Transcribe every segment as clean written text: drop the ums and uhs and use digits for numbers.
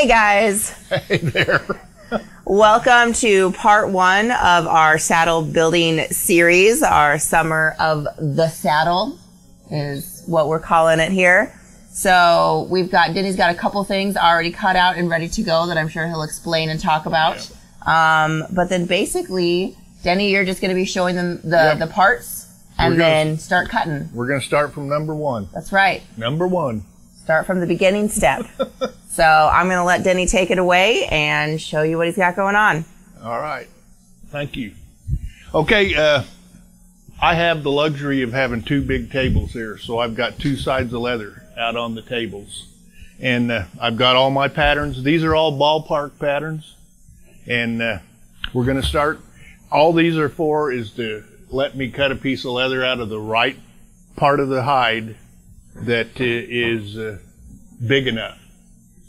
Hey guys. Hey there. Welcome to part one of our saddle building series. Our Summer of the Saddle is what we're calling it here. So Denny's got a couple things already cut out and ready to go that I'm sure he'll explain and talk about. Yeah. But then basically, Denny, you're just going to be showing them the parts and then start cutting. We're going to start from number one. That's right. Number one. Start from the beginning step. So I'm going to let Denny take it away and show you what he's got going on. All right. Thank you. Okay, I have the luxury of having two big tables here, so I've got two sides of leather out on the tables. And I've got all my patterns. These are all ballpark patterns. And we're going to start. All these are for is to let me cut a piece of leather out of the right part of the hide that is big enough.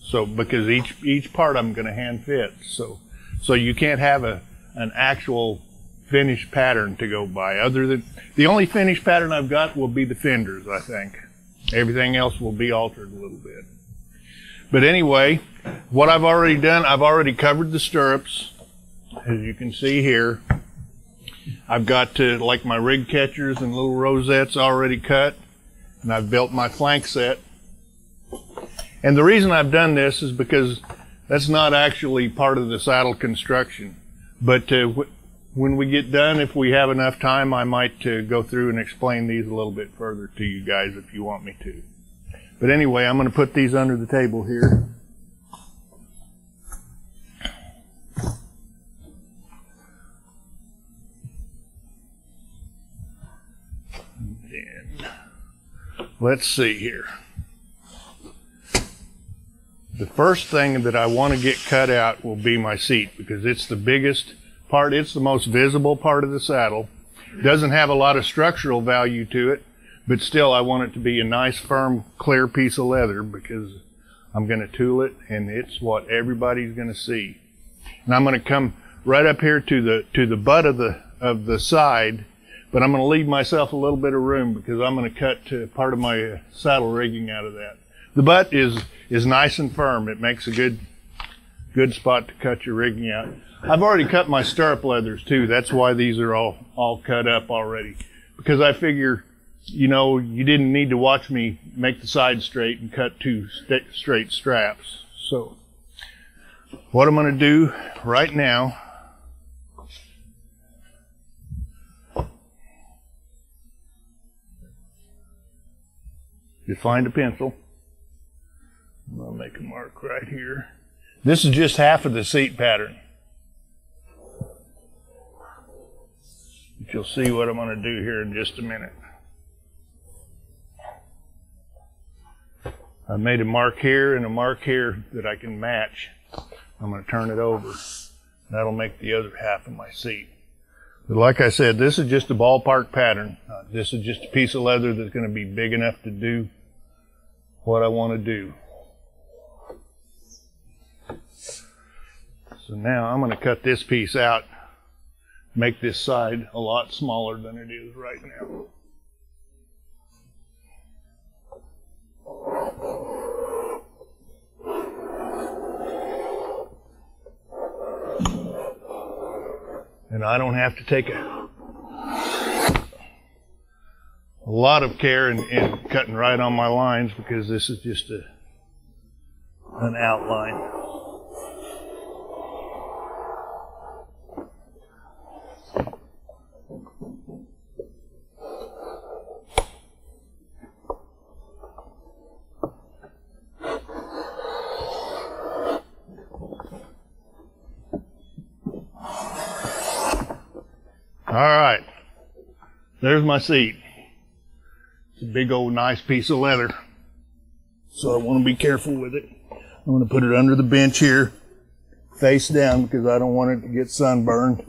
So because each part I'm going to hand fit. So you can't have an actual finished pattern to go by. Other than the only finished pattern I've got will be the fenders, I think. Everything else will be altered a little bit. But anyway, what I've already done, I've already covered the stirrups, as you can see here. I've got like my rig catchers and little rosettes already cut, and I've built my flank set. And the reason I've done this is because that's not actually part of the saddle construction. But when we get done, if we have enough time, I might go through and explain these a little bit further to you guys if you want me to. But anyway, I'm going to put these under the table here. And let's see here. The first thing that I want to get cut out will be my seat, because it's the biggest part. It's the most visible part of the saddle. It doesn't have a lot of structural value to it, but still I want it to be a nice, firm, clear piece of leather, because I'm going to tool it, and it's what everybody's going to see. And I'm going to come right up here to the butt of the side, but I'm going to leave myself a little bit of room, because I'm going to cut part of my saddle rigging out of that. The butt is nice and firm. It makes a good spot to cut your rigging out. I've already cut my stirrup leathers too. That's why these are all cut up already. Because I figure, you know, you didn't need to watch me make the side straight and cut two straight straps. So what I'm going to do right now, you find a pencil. I'm going to make a mark right here. This is just half of the seat pattern. But you'll see what I'm going to do here in just a minute. I made a mark here and a mark here that I can match. I'm going to turn it over. That'll make the other half of my seat. But like I said, this is just a ballpark pattern. This is just a piece of leather that's going to be big enough to do what I want to do. So now I'm going to cut this piece out, make this side a lot smaller than it is right now. And I don't have to take a lot of care in cutting right on my lines, because this is just an outline. All right, there's my seat. It's a big old nice piece of leather, so I want to be careful with it. I'm going to put it under the bench here, face down, because I don't want it to get sunburned.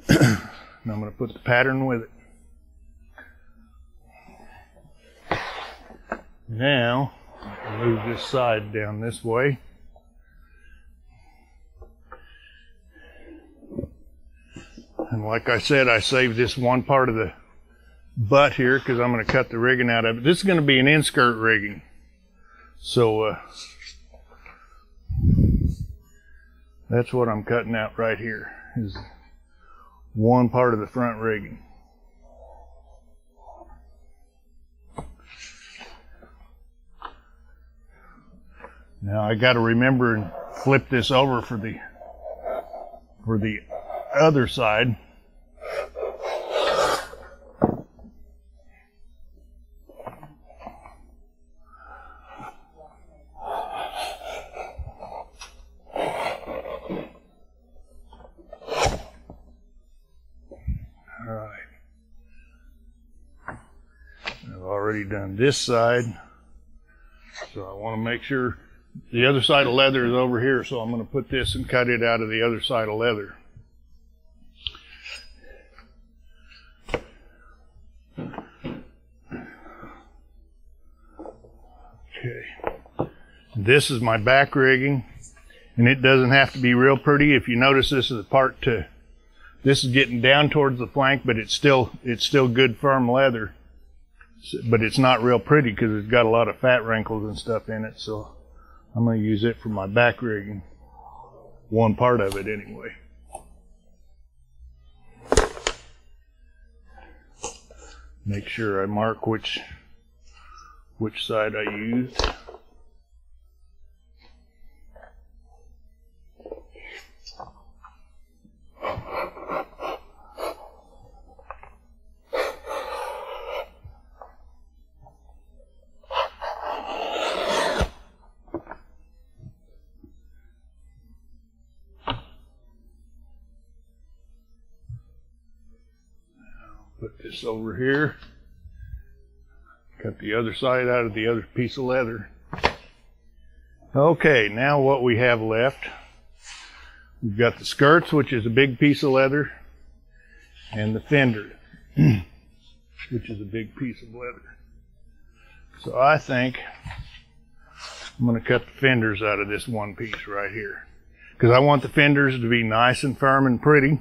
And I'm going to put the pattern with it. Now, I'll move this side down this way. And like I said, I saved this one part of the butt here because I'm going to cut the rigging out of it. This is going to be an inskirt rigging. So That's what I'm cutting out right here, is one part of the front rigging. Now I got to remember and flip this over for the other side. All right. I've already done this side, so I want to make sure the other side of leather is over here, so I'm going to put this and cut it out of the other side of leather. Okay. This is my back rigging, and it doesn't have to be real pretty. If you notice, this is the part this is getting down towards the flank, but it's still good firm leather. But it's not real pretty because it's got a lot of fat wrinkles and stuff in it, so I'm going to use it for my back rigging. One part of it anyway. Make sure I mark which side I used. Put this over here. Cut the other side out of the other piece of leather. Okay, now what we have left, we've got the skirts, which is a big piece of leather, and the fender, which is a big piece of leather. So I think I'm going to cut the fenders out of this one piece right here, because I want the fenders to be nice and firm and pretty.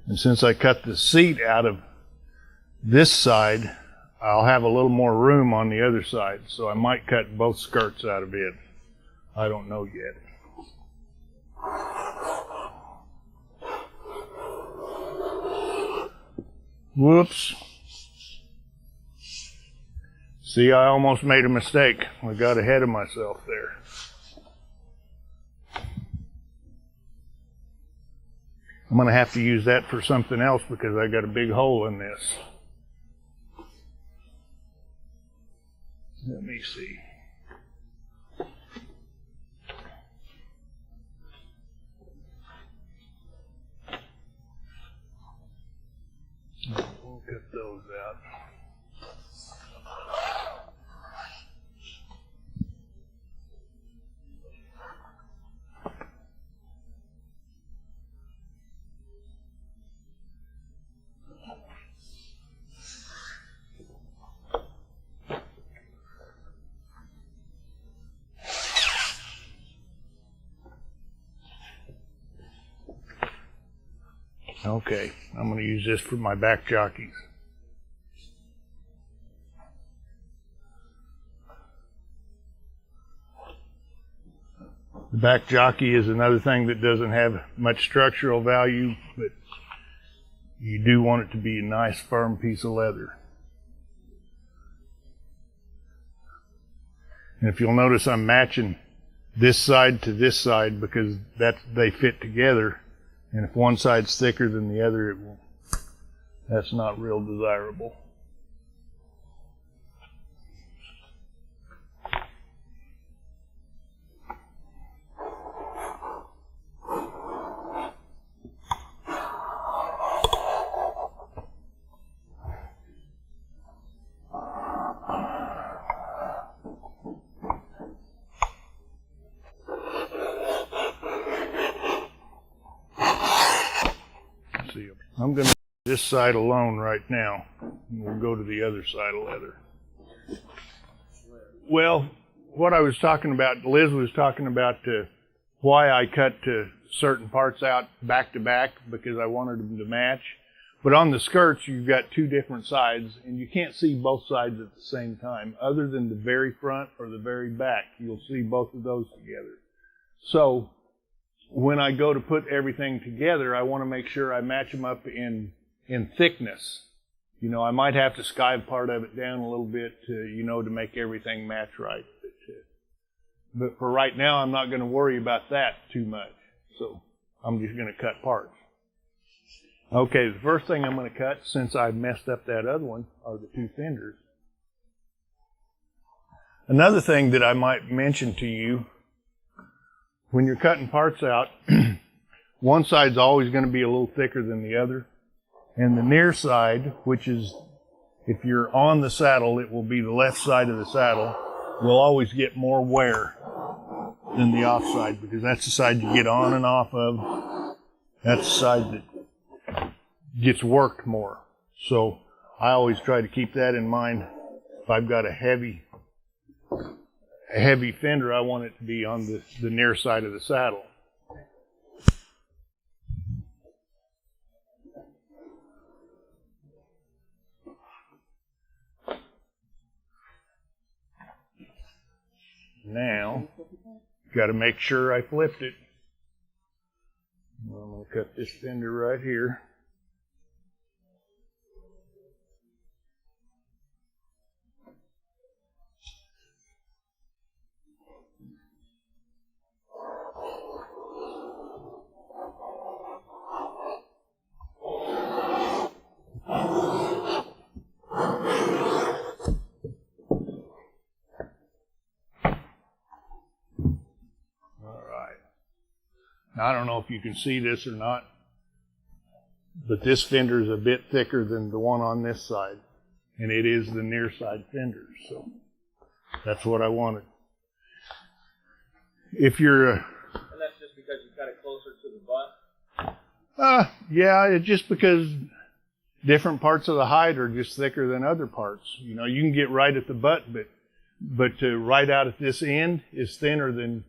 And since I cut the seat out of this side, I'll have a little more room on the other side, so I might cut both skirts out of it. I don't know yet. Whoops. See, I almost made a mistake. I got ahead of myself there. I'm going to have to use that for something else because I got a big hole in this. Let me see. We'll cut those out. Okay, I'm going to use this for my back jockeys. The back jockey is another thing that doesn't have much structural value, but you do want it to be a nice firm piece of leather. And if you'll notice, I'm matching this side to this side because they fit together. And if one side's thicker than the other, that's not real desirable. I'm going to do this side alone right now, and we'll go to the other side of leather. Well, what I was talking about, Liz was talking about why I cut certain parts out back to back because I wanted them to match. But on the skirts, you've got two different sides, and you can't see both sides at the same time. Other than the very front or the very back, you'll see both of those together. So when I go to put everything together, I want to make sure I match them up in thickness. You know, I might have to skive part of it down a little bit to make everything match right. But for right now, I'm not going to worry about that too much. So I'm just going to cut parts. Okay, the first thing I'm going to cut, since I messed up that other one, are the two fenders. Another thing that I might mention to you, when you're cutting parts out, one side's always going to be a little thicker than the other. And the near side, which is, if you're on the saddle, it will be the left side of the saddle, will always get more wear than the off side, because that's the side you get on and off of. That's the side that gets worked more. So I always try to keep that in mind. If I've got a heavy fender, I want it to be on the near side of the saddle. Now, got to make sure I flipped it. I'm going to cut this fender right here. Now, I don't know if you can see this or not, but this fender is a bit thicker than the one on this side, and it is the near side fender, so that's what I wanted. If you're and that's just because you've got it closer to the butt? Yeah, it's just because different parts of the hide are just thicker than other parts. You know, you can get right at the butt, but right out at this end is thinner than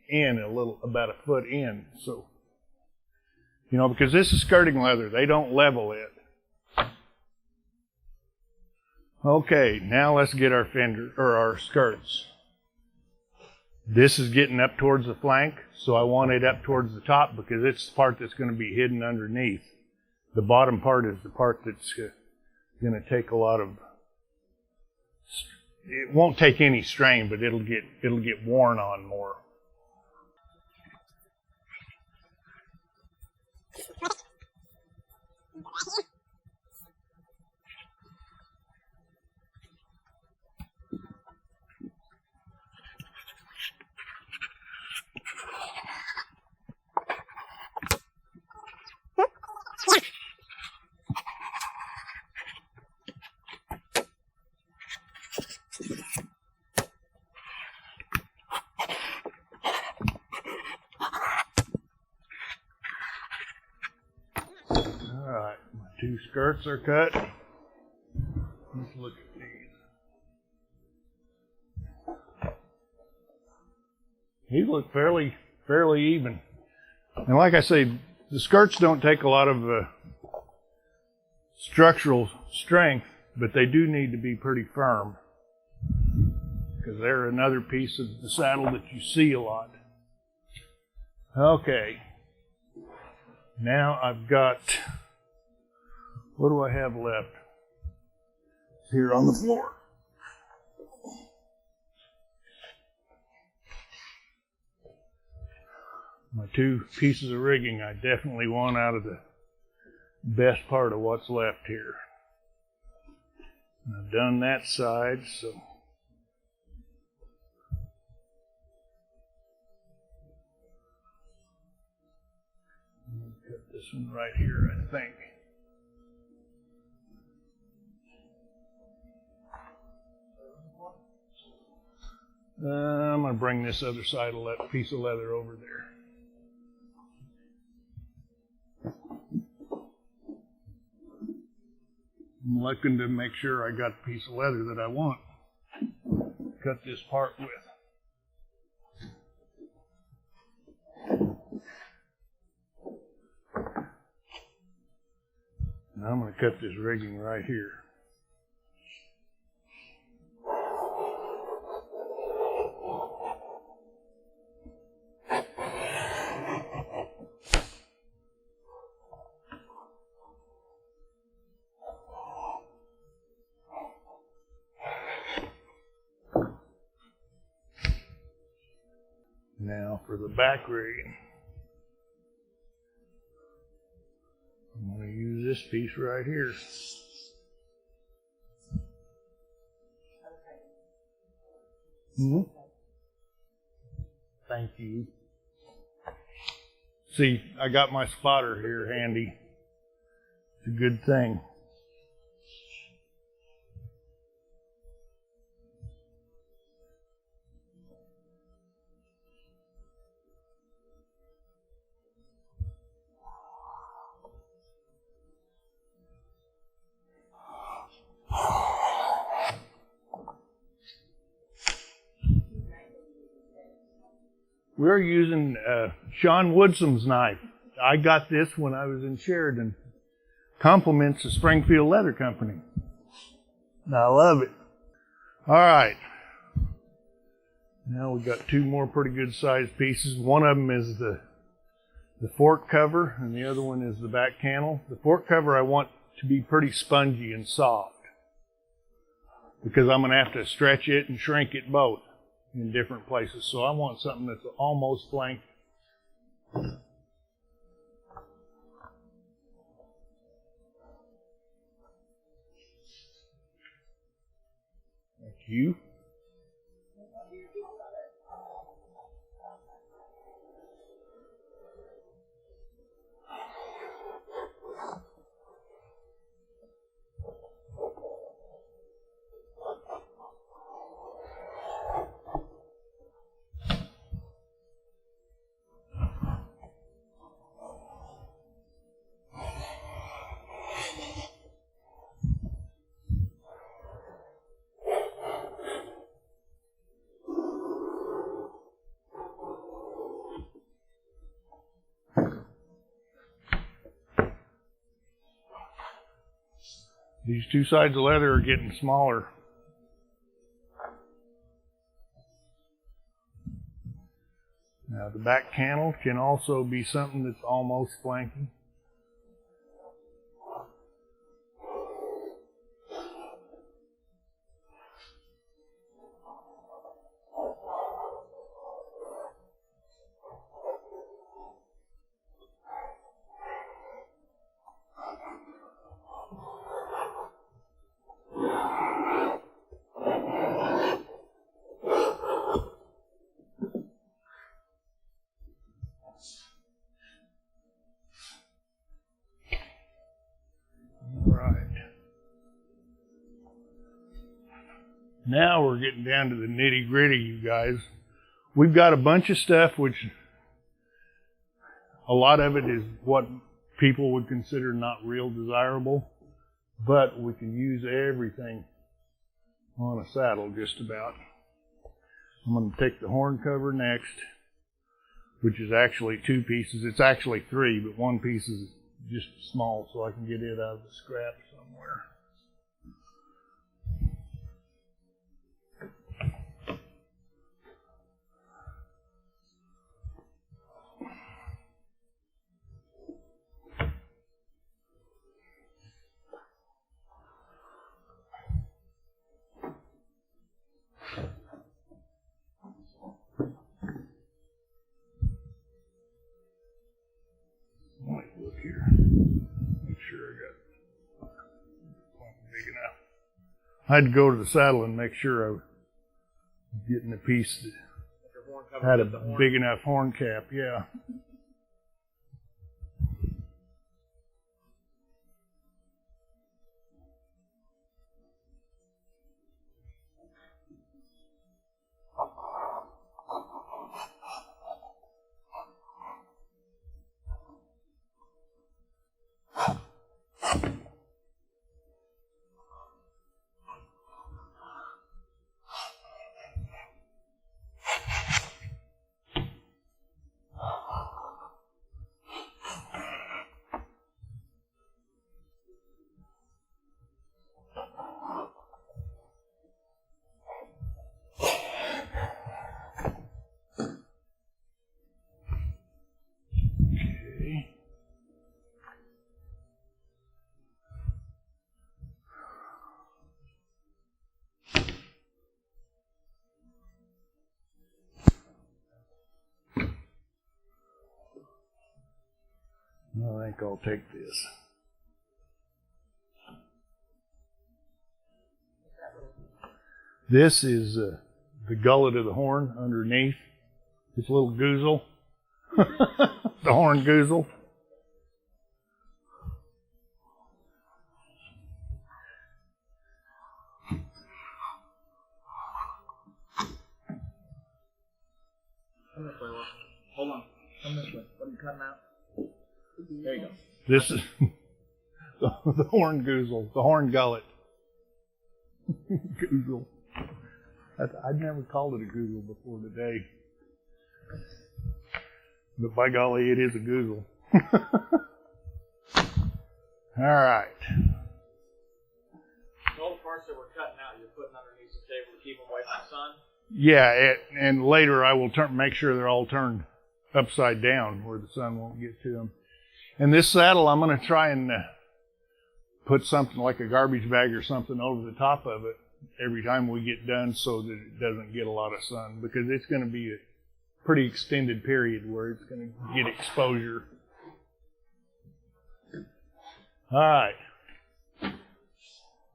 in about a foot in. So, you know, because this is skirting leather, they don't level it. Okay, now let's get our fender or our skirts. This is getting up towards the flank, so I want it up towards the top because it's the part that's going to be hidden underneath. The bottom part is the part that's going to take a lot of. It won't take any strain, but it'll get worn on more. Alright, my two skirts are cut. Let's look at these. These look fairly even. And like I say, the skirts don't take a lot of structural strength, but they do need to be pretty firm, because they're another piece of the saddle that you see a lot. Okay. Now I've got, what do I have left? It's here on the floor. My two pieces of rigging I definitely want out of the best part of what's left here. And I've done that side, so cut this one right here, I think. I'm going to bring this other side of that piece of leather over there. I'm looking to make sure I got the piece of leather that I want. Cut this part with. I'm going to cut this rigging right here. Now for the back rigging. I'm going to use this piece right here. Thank you. See, I got my spotter here handy. It's a good thing. We're using Sean Woodson's knife. I got this when I was in Sheridan. Compliments the Springfield Leather Company. I love it. All right. Now we've got two more pretty good sized pieces. One of them is the fork cover, and the other one is the back cantle. The fork cover I want to be pretty spongy and soft, because I'm going to have to stretch it and shrink it both in different places. So I want something that's almost blank. Thank you. These two sides of leather are getting smaller. Now the back cantle can also be something that's almost flanky. Now we're getting down to the nitty gritty, you guys. We've got a bunch of stuff, which a lot of it is what people would consider not real desirable, but we can use everything on a saddle just about. I'm going to take the horn cover next, which is actually two pieces. It's actually three, but one piece is just small, so I can get it out of the scrap somewhere. I had to go to the saddle and make sure I was getting a piece that had a big enough horn cap, yeah. think I'll take this. This is the gullet of the horn underneath. This little goozle. The horn goozle. Come this way, Will. Hold on. Come this way. What are you cutting out? There you go. This is the horn goozle, the horn gullet. Goozle. I'd never called it a goozle before today. But by golly, it is a goozle. All right. All the parts that we're cutting out, you're putting underneath the table to keep them away from the sun? Yeah, and later I will make sure they're all turned upside down where the sun won't get to them. And this saddle, I'm going to try and put something like a garbage bag or something over the top of it every time we get done so that it doesn't get a lot of sun, because it's going to be a pretty extended period where it's going to get exposure. All right.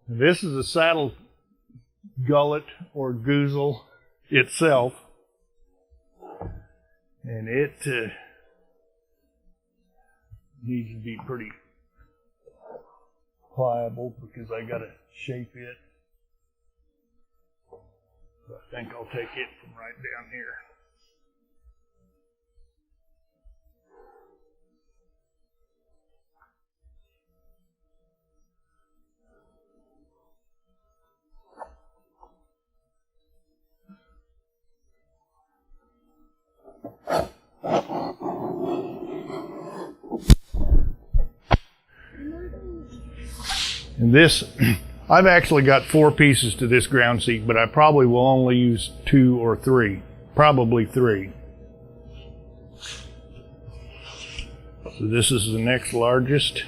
This is a saddle gullet or goozle itself, and it needs to be pretty pliable because I got to shape it. So I think I'll take it from right down here. And this, I've actually got 4 pieces to this ground seat, but I probably will only use 2 or 3, probably 3. So this is the next largest.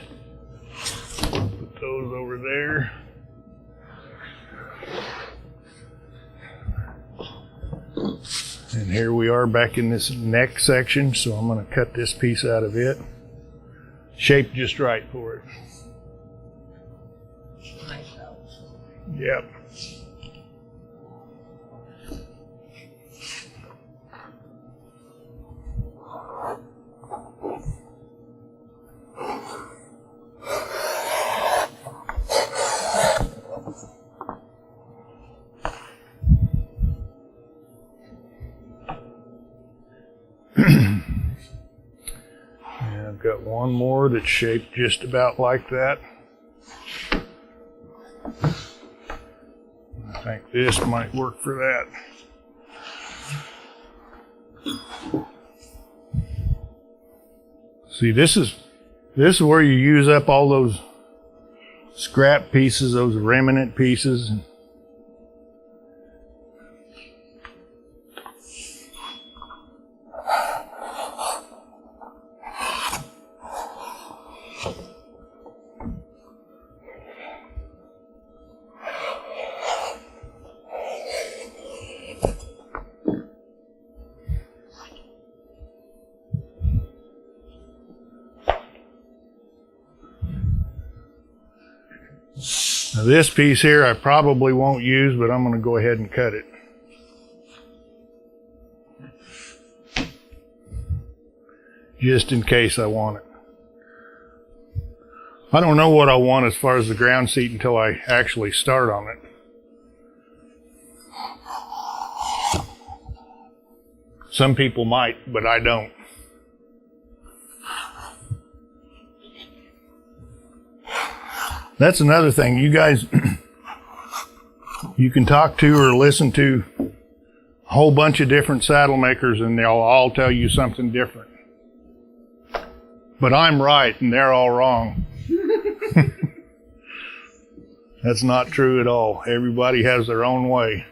Put those over there. And here we are back in this neck section, so I'm going to cut this piece out of it. Shaped just right for it. Yep. And I've got one more that's shaped just about like that. I think this might work for that. See, this is where you use up all those scrap pieces, those remnant pieces. Now this piece here I probably won't use, but I'm going to go ahead and cut it. Just in case I want it. I don't know what I want as far as the ground seat until I actually start on it. Some people might, but I don't. That's another thing. You guys, you can talk to or listen to a whole bunch of different saddle makers and they'll all tell you something different. But I'm right and they're all wrong. That's not true at all. Everybody has their own way.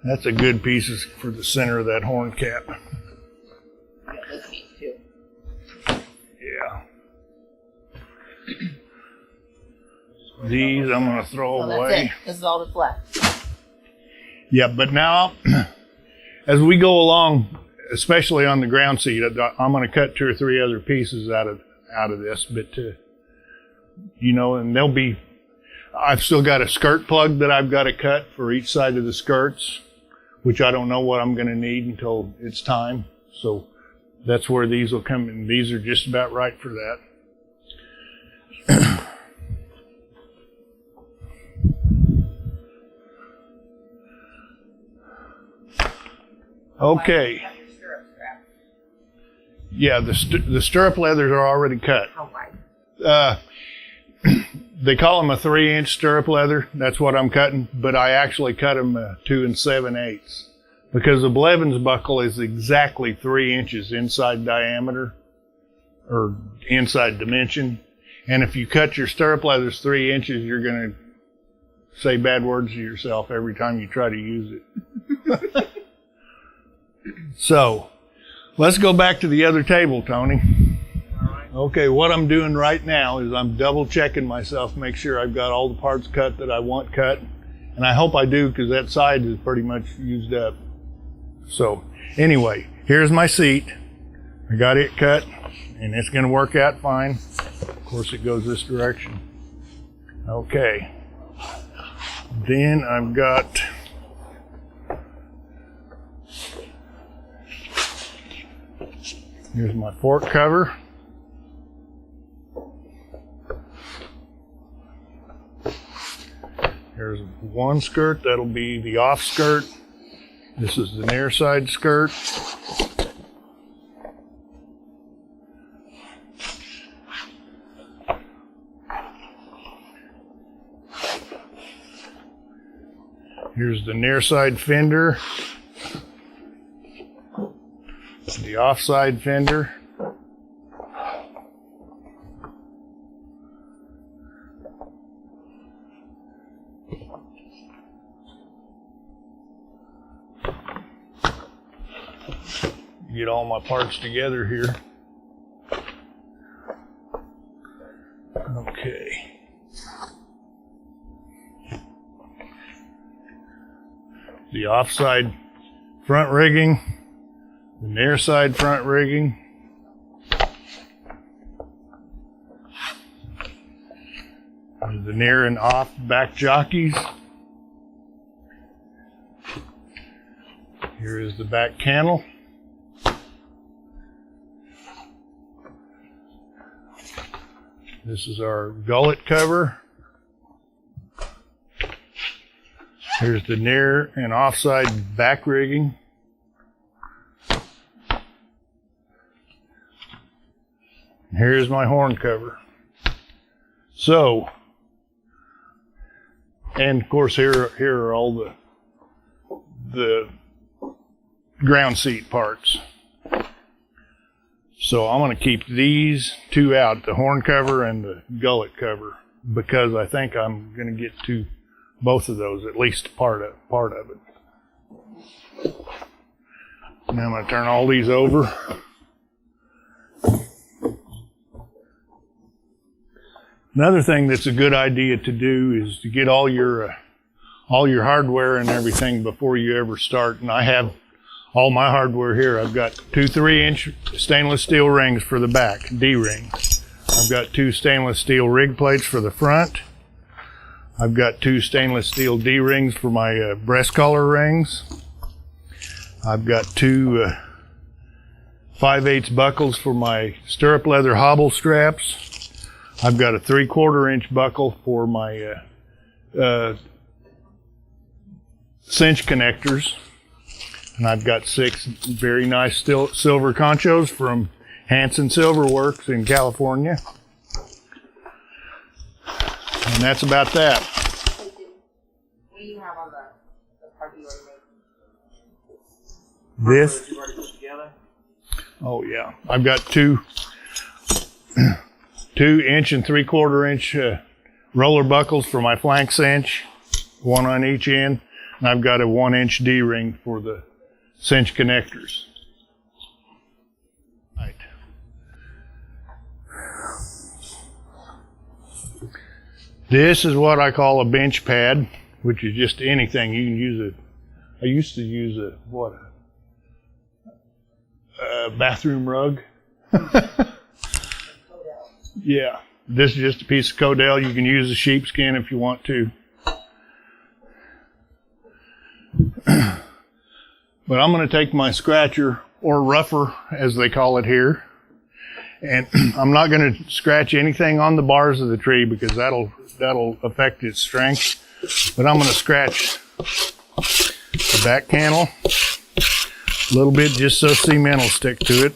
That's a good piece for the center of that horn cap. Yeah, this piece too. Yeah. These I'm going to throw away. That's it. This is all that's left. Yeah, but now, as we go along, especially on the ground seat. I'm going to cut 2 or 3 other pieces out of this, but you know, and they'll be. I've still got a skirt plug that I've got to cut for each side of the skirts, which I don't know what I'm going to need until it's time. So that's where these will come in. These are just about right for that. Okay. Yeah, the stirrup leathers are already cut. How wide? They call them a 3-inch stirrup leather. That's what I'm cutting, but I actually cut them 2 7/8 because the Blevins buckle is exactly 3 inches inside diameter or inside dimension. And if you cut your stirrup leathers 3 inches, you're going to say bad words to yourself every time you try to use it. So, let's go back to the other table, Tony. All right. Okay, what I'm doing right now is I'm double checking myself, make sure I've got all the parts cut that I want cut. And I hope I do, because that side is pretty much used up. So, anyway, here's my seat. I got it cut, and it's going to work out fine. Of course, it goes this direction. Okay. Then I've got... Here's my fork cover. Here's one skirt, that'll be the off skirt. This is the near side skirt. Here's the near side fender. The offside fender. Get all my parts together here. Okay. The offside front rigging. The near side front rigging. The near and off back jockeys. Here is the back cantle. This is our gullet cover. Here's the near and offside back rigging. Here's my horn cover. So, and of course here are all the ground seat parts. So I'm going to keep these 2 out, the horn cover and the gullet cover, because I think I'm going to get to both of those, at least part of it. Now I'm going to turn all these over. Another thing that's a good idea to do is to get all your hardware and everything before you ever start. And I have all my hardware here. I've got 2 3-inch stainless steel rings for the back, D-rings. I've got 2 stainless steel rig plates for the front. I've got 2 stainless steel D-rings for my breast collar rings. I've got 2 5/8 buckles for my stirrup leather hobble straps. I've got a 3/4 inch buckle for my cinch connectors. And I've got 6 very nice silver conchos from Hanson Silver Works in California. And that's about that. What do you have on the part you already made? This? That you already put together? Oh yeah. I've got 2 inch and 3/4 inch roller buckles for my flank cinch, 1 on each end. And I've got a 1-inch D-ring for the cinch connectors. Right. This is what I call a bench pad, which is just anything. You can use I used to use bathroom rug. Yeah, this is just a piece of Codell. You can use the sheepskin if you want to. But I'm going to take my scratcher, or rougher as they call it here, and I'm not going to scratch anything on the bars of the tree because that'll affect its strength. But I'm going to scratch the back cantle a little bit just so cement will stick to it.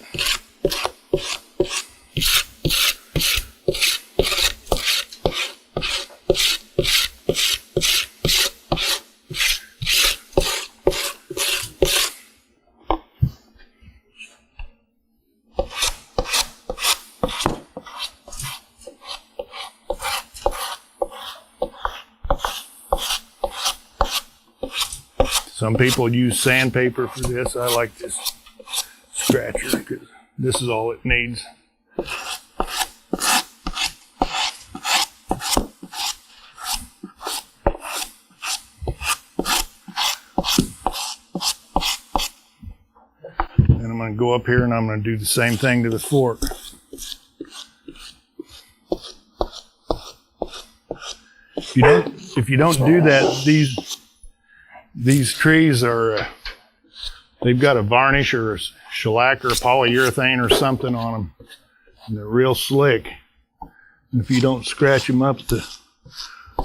Some people use sandpaper for this. I like this scratcher because this is all it needs. And I'm going to go up here and I'm going to do the same thing to the fork. If you don't do that, these trees are, they've got a varnish or a shellac or a polyurethane or something on them. And they're real slick. And if you don't scratch them up, the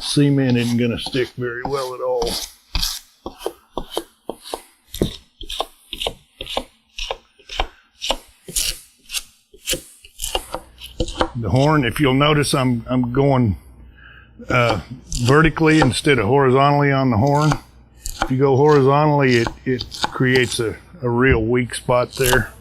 cement isn't going to stick very well at all. The horn, if you'll notice, I'm going vertically instead of horizontally on the horn. If you go horizontally, it creates a real weak spot there.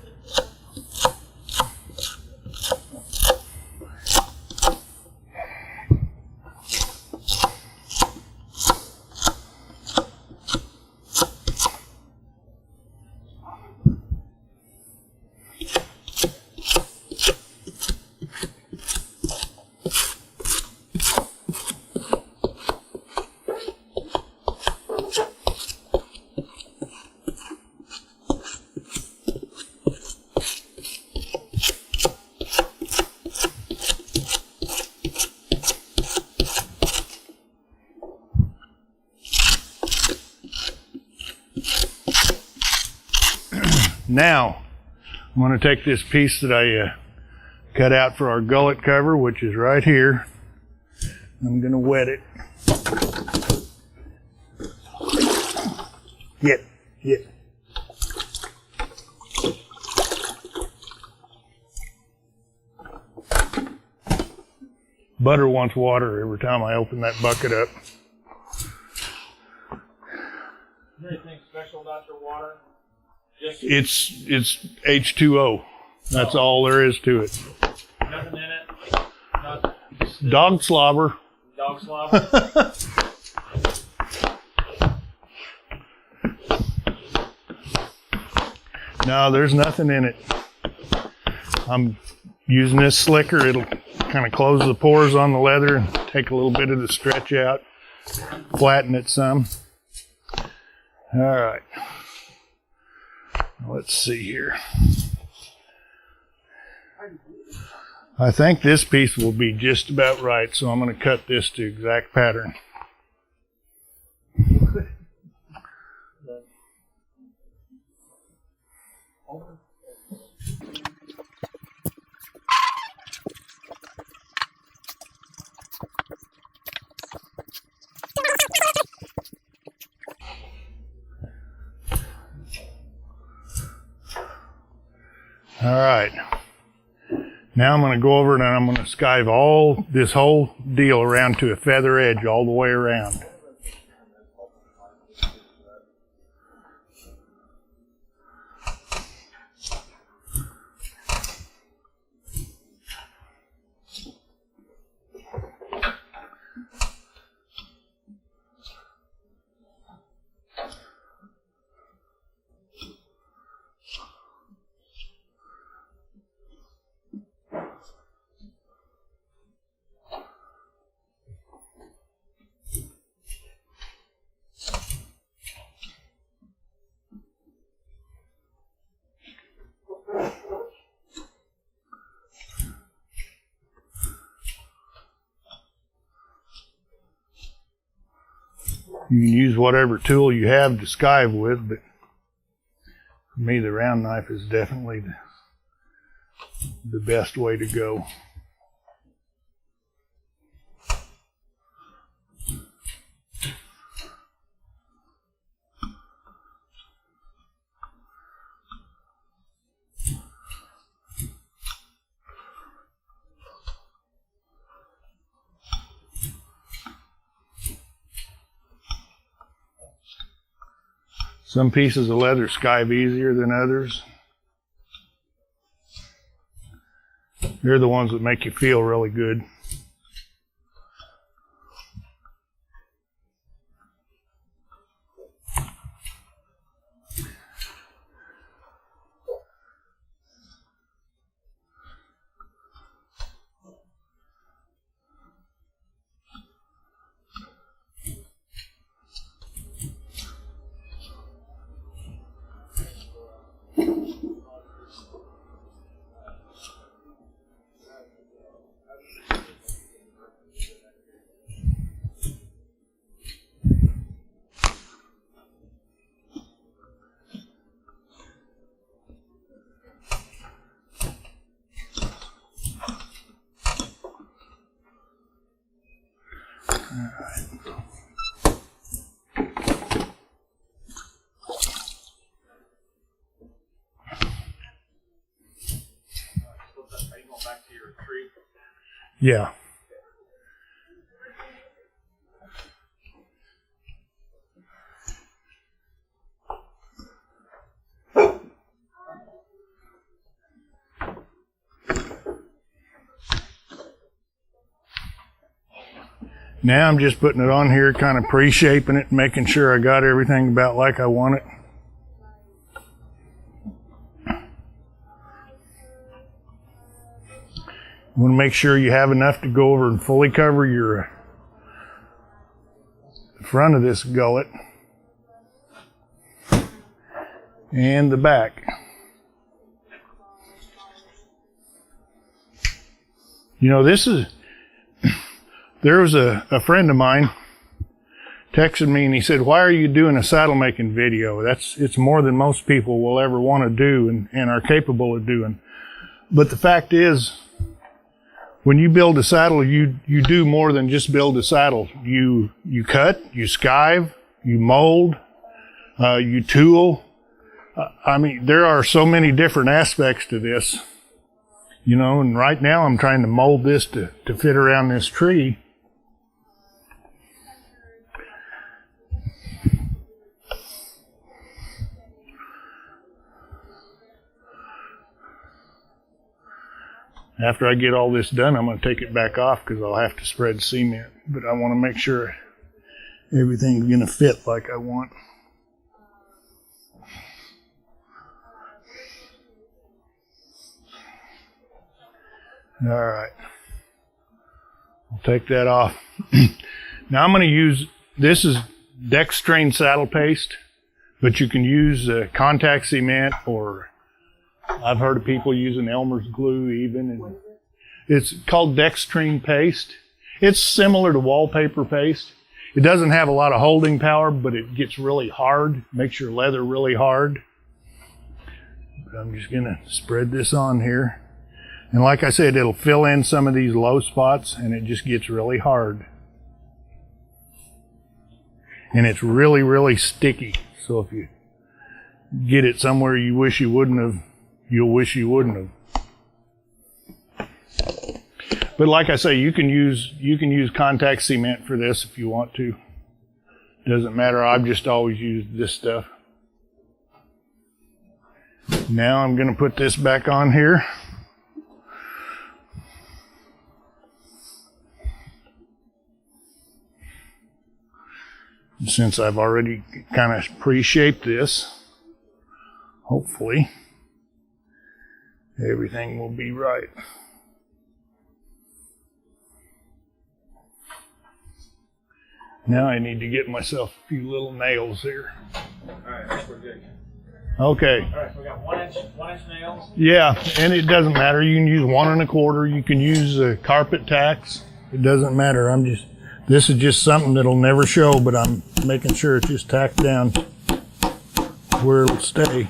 Now, I'm going to take this piece that I cut out for our gullet cover, which is right here. I'm going to wet it. Get. Butter wants water every time I open that bucket up. Is there anything special about your water? It's H2O. That's all there is to it. Nothing in it? Nothing. Dog slobber. Dog slobber? No, there's nothing in it. I'm using this slicker. It'll kind of close the pores on the leather and take a little bit of the stretch out, flatten it some. All right. Let's see here. I think this piece will be just about right, so I'm going to cut this to exact pattern. All right. Now I'm going to go over and I'm going to skive all this whole deal around to a feather edge all the way around. You can use whatever tool you have to skive with, but for me the round knife is definitely the best way to go. Some pieces of leather skive easier than others. They're the ones that make you feel really good. Yeah. Now I'm just putting it on here, kind of pre-shaping it, making sure I got everything about like I want it. You want to make sure you have enough to go over and fully cover your front of this gullet and the back. You know, there was a friend of mine texted me and he said, "Why are you doing a saddle making video? It's more than most people will ever want to do and are capable of doing." But the fact is, when you build a saddle, you do more than just build a saddle. You cut, you skive, you mold, you tool. I mean, there are so many different aspects to this, you know, and right now I'm trying to mold this to fit around this tree. After I get all this done, I'm going to take it back off because I'll have to spread cement. But I want to make sure everything's going to fit like I want. All right. I'll take that off. Now I'm going to use, this is dextrine saddle paste, but you can use contact cement, or I've heard of people using Elmer's glue even. And it's called dextrine paste. It's similar to wallpaper paste. It doesn't have a lot of holding power, but it gets really hard, makes your leather really hard. But I'm just going to spread this on here. And like I said, it'll fill in some of these low spots, and it just gets really hard. And it's really, really sticky. So if you get it somewhere you wish you wouldn't have, you'll wish you wouldn't have. But like I say, you can use contact cement for this if you want to. Doesn't matter. I've just always used this stuff. Now I'm going to put this back on here. Since I've already kind of pre-shaped this, hopefully everything will be right. Now I need to get myself a few little nails here. Alright, I think we're good. Okay. Alright, so we got one inch nails. Yeah, and it doesn't matter. You can use 1 1/4. You can use carpet tacks. It doesn't matter. I'm just This is just something that'll never show, but I'm making sure it's just tacked down where it'll stay.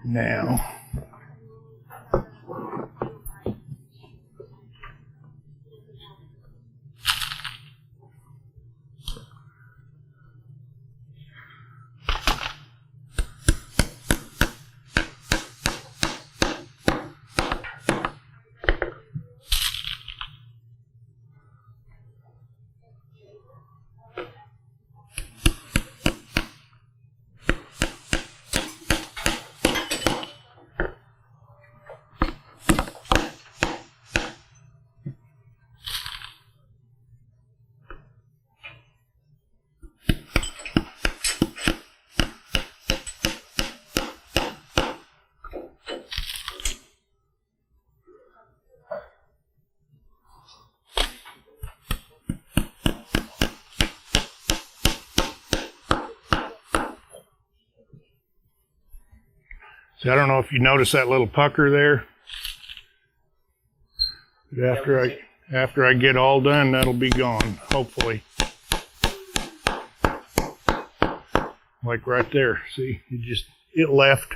Now, see, I don't know if you notice that little pucker there. But after I get all done, that'll be gone, hopefully. Like right there, see, it left.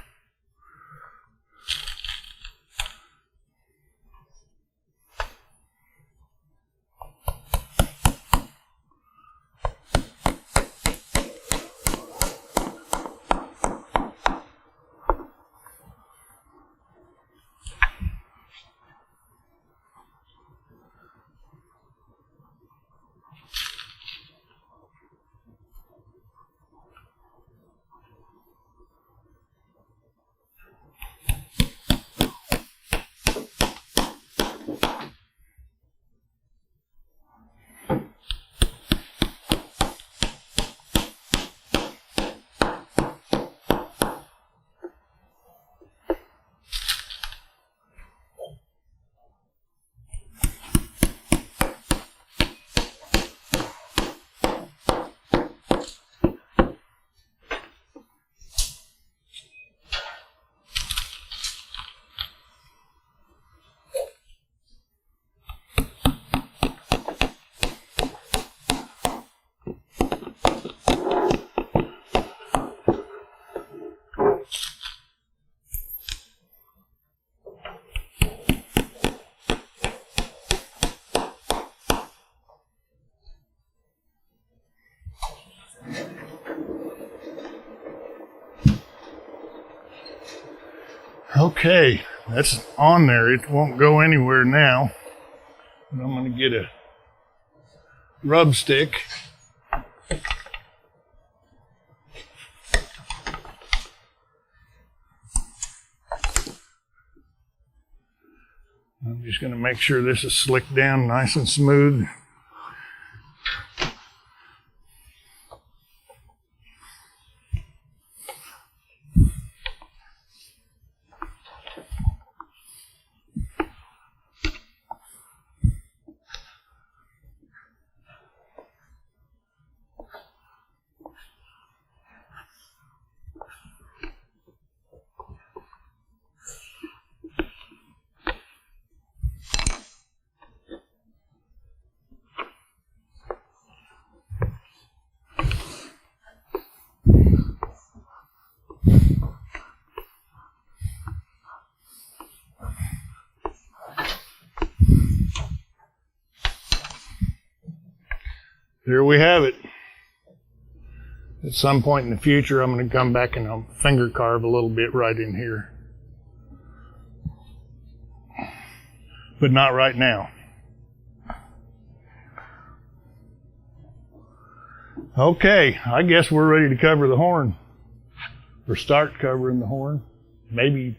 Okay, that's on there. It won't go anywhere now. And I'm going to get a rub stick. I'm just going to make sure this is slicked down nice and smooth. There we have it. At some point in the future, I'm going to come back and I'll finger carve a little bit right in here. But not right now. Okay, I guess we're ready to cover the horn. or start covering the horn. Maybe.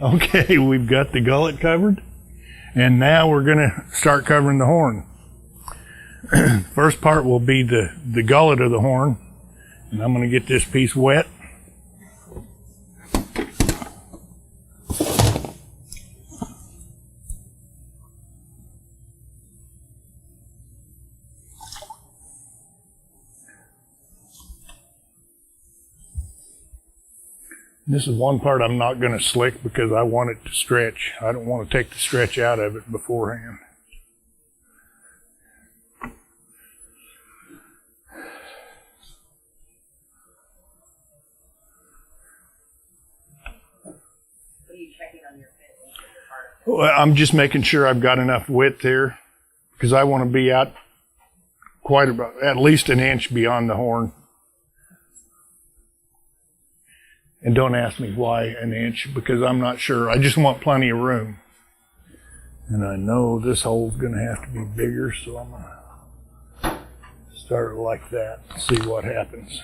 Okay, we've got the gullet covered, and now we're going to start covering the horn. First part will be the gullet of the horn, and I'm going to get this piece wet. This is one part I'm not going to slick because I want it to stretch. I don't want to take the stretch out of it beforehand. What are you checking on your fit? Well, I'm just making sure I've got enough width here because I want to be out quite about at least an inch beyond the horn. And don't ask me why an inch, because I'm not sure. I just want plenty of room. And I know this hole's going to have to be bigger, so I'm going to start it like that and see what happens.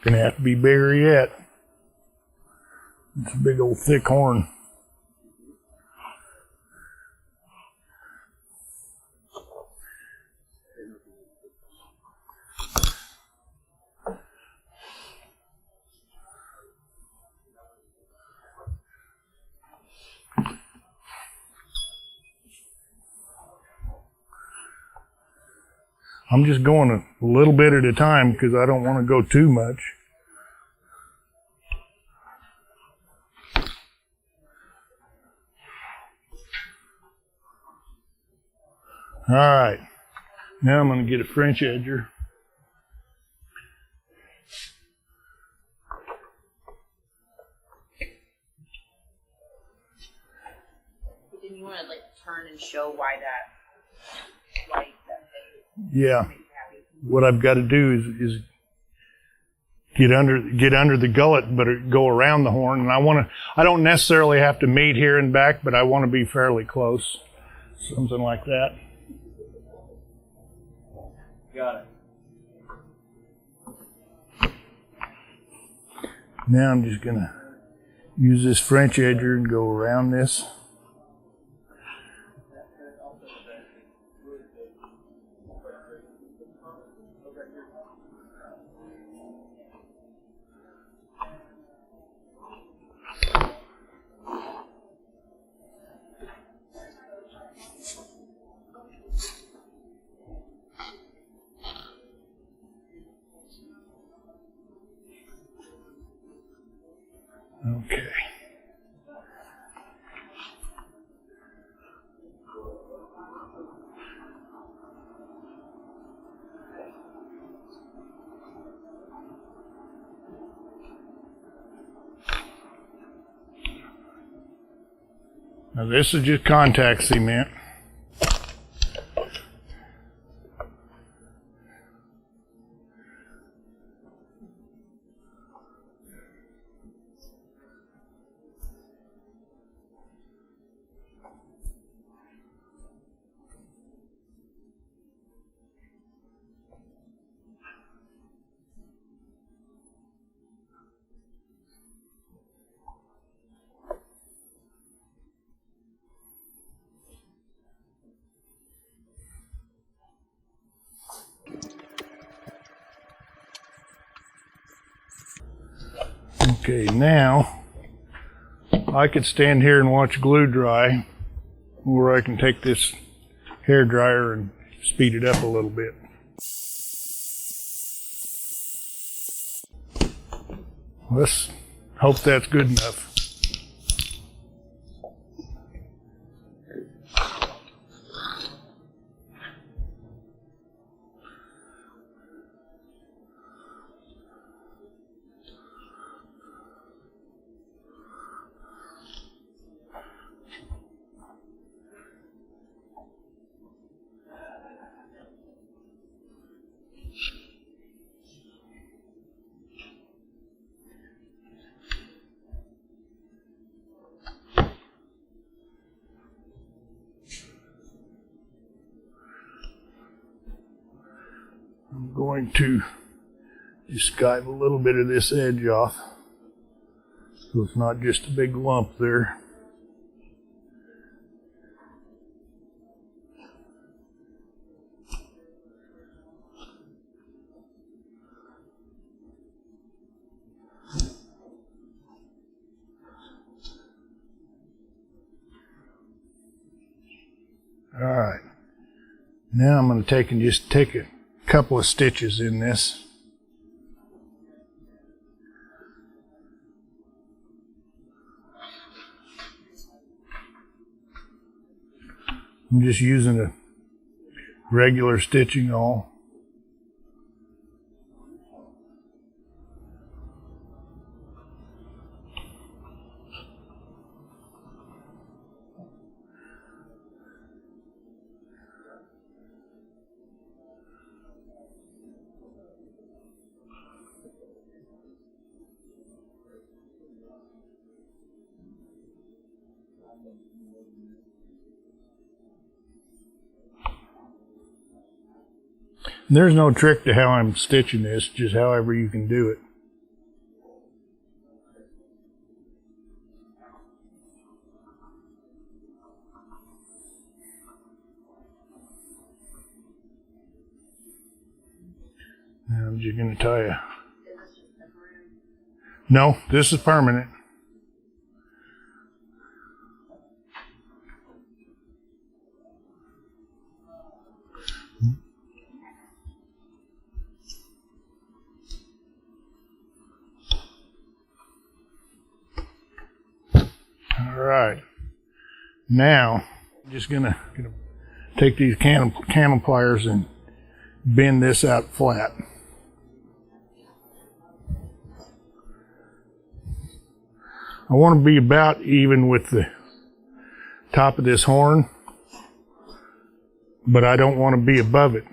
Gonna have to be bigger yet. It's a big old thick horn. I'm just going a little bit at a time because I don't want to go too much. All right, now I'm going to get a French edger. Didn't you want to like turn and show why that Yeah. What I've got to do is get under the gullet, but go around the horn. And I don't necessarily have to meet here and back, but I want to be fairly close. Something like that. Got it. Now I'm just going to use this French edger and go around this. Okay. Now this is just contact cement. Okay, now I could stand here and watch glue dry, or I can take this hair dryer and speed it up a little bit. Let's hope that's good enough. I'm going to just skive a little bit of this edge off so it's not just a big lump there. All right, now I'm going to take a couple of stitches in this. I'm just using a regular stitching awl. There's no trick to how I'm stitching this, just however you can do it. Now I'm just going to tie a... No, this is permanent. Alright, now I'm just gonna take these cantle pliers and bend this out flat. I want to be about even with the top of this horn, but I don't want to be above it.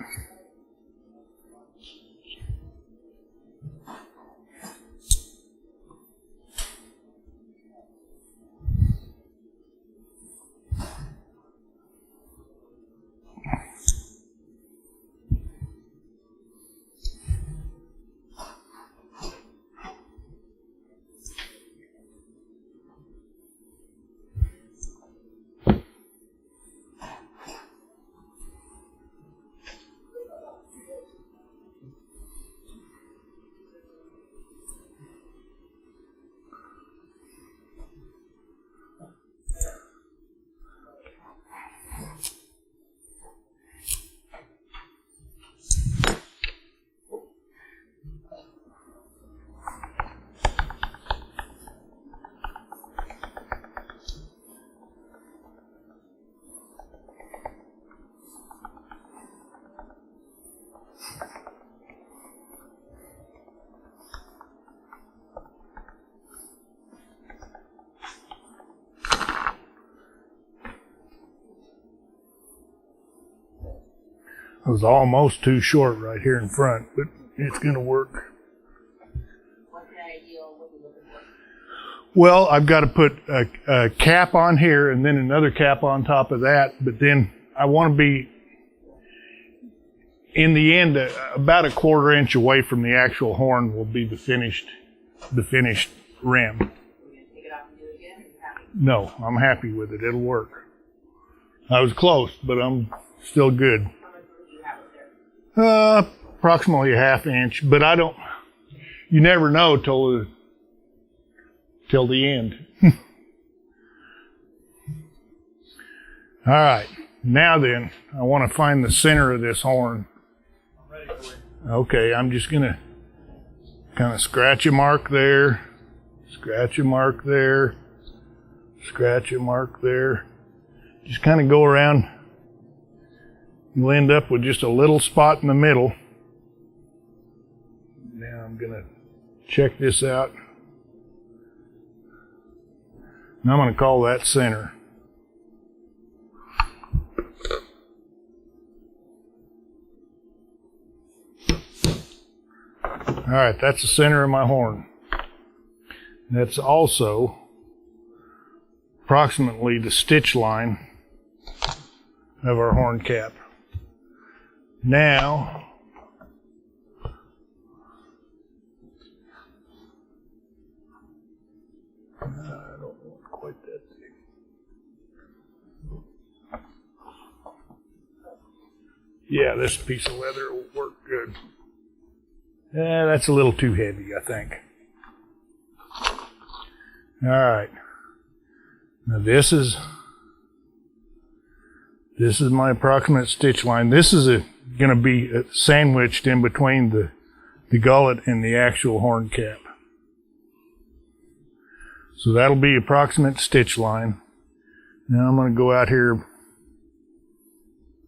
It was almost too short right here in front, but it's going to work. What's the ideal? What are you looking for? Well, I've got to put a cap on here and then another cap on top of that, but then I want to be, in the end, about a 1/4 inch away from the actual horn will be the finished rim. Are you going to take it off and do it again? Or are you happy? No, I'm happy with it. It'll work. I was close, but I'm still good. How much wood do you have up there? Approximately a 1/2 inch, but you never know till the end. All right, now then, I want to find the center of this horn. I'm ready for you. Okay, I'm just going to kind of scratch a mark there, scratch a mark there, scratch a mark there. Just kind of go around. You'll end up with just a little spot in the middle. Now I'm going to check this out. And I'm going to call that center. All right, that's the center of my horn. That's also approximately the stitch line of our horn cap. Now, Yeah, this piece of leather will work good. That's a little too heavy, I think. All right. Now this is my approximate stitch line. This is going to be sandwiched in between the gullet and the actual horn cap. So that'll be approximate stitch line. Now I'm going to go out here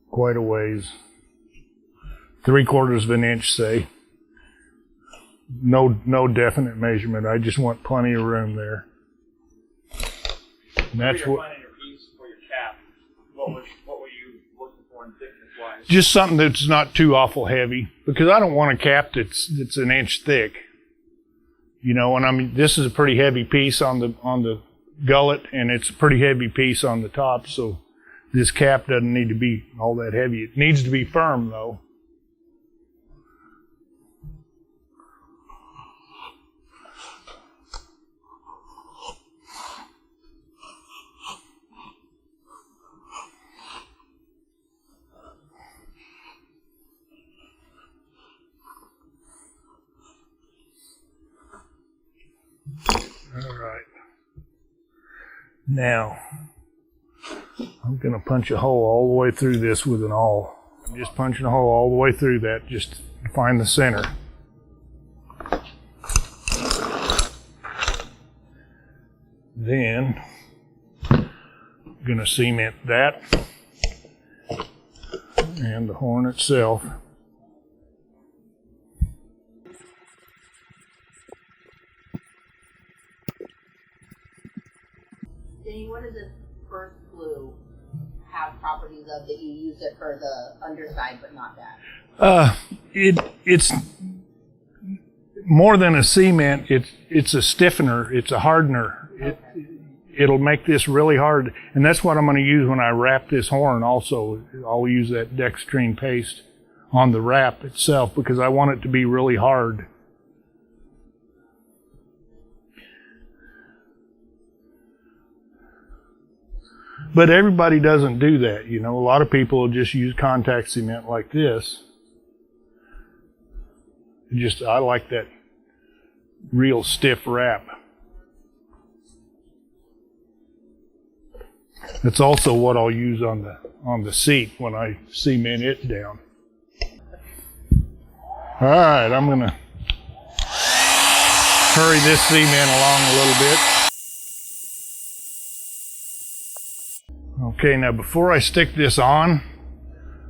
quite a ways. 3/4 of an inch, say. No definite measurement. I just want plenty of room there. And that's what. Planning your piece for your cap. What were you looking for in thickness wise? Just something that's not too awful heavy, because I don't want a cap that's an inch thick. You know, and I mean, this is a pretty heavy piece on the gullet, and it's a pretty heavy piece on the top, so this cap doesn't need to be all that heavy. It needs to be firm, though. All right. Now, I'm going to punch a hole all the way through this with an awl. I'm just punching a hole all the way through that just to find the center. Then, I'm going to cement that and the horn itself. Denny, what does this first glue have properties of that you use it for the underside but not that? It's more than a cement. It's a stiffener. It's a hardener. Okay. It'll make this really hard, and that's what I'm going to use when I wrap this horn. Also, I'll use that dextrine paste on the wrap itself because I want it to be really hard. But everybody doesn't do that, you know. A lot of people will just use contact cement like this. I like that real stiff wrap. That's also what I'll use on the seat when I cement it down. All right, I'm gonna hurry this cement along a little bit. Okay, now before I stick this on,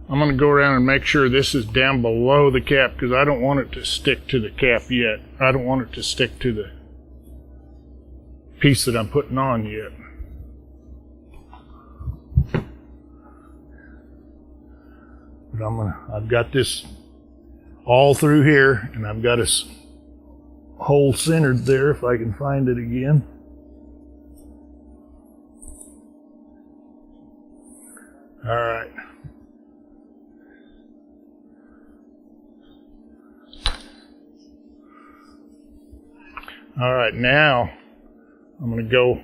I'm going to go around and make sure this is down below the cap because I don't want it to stick to the cap yet. I don't want it to stick to the piece that I'm putting on yet. But I've got this all through here, and I've got a hole centered there if I can find it again. All right. All right, now I'm going to go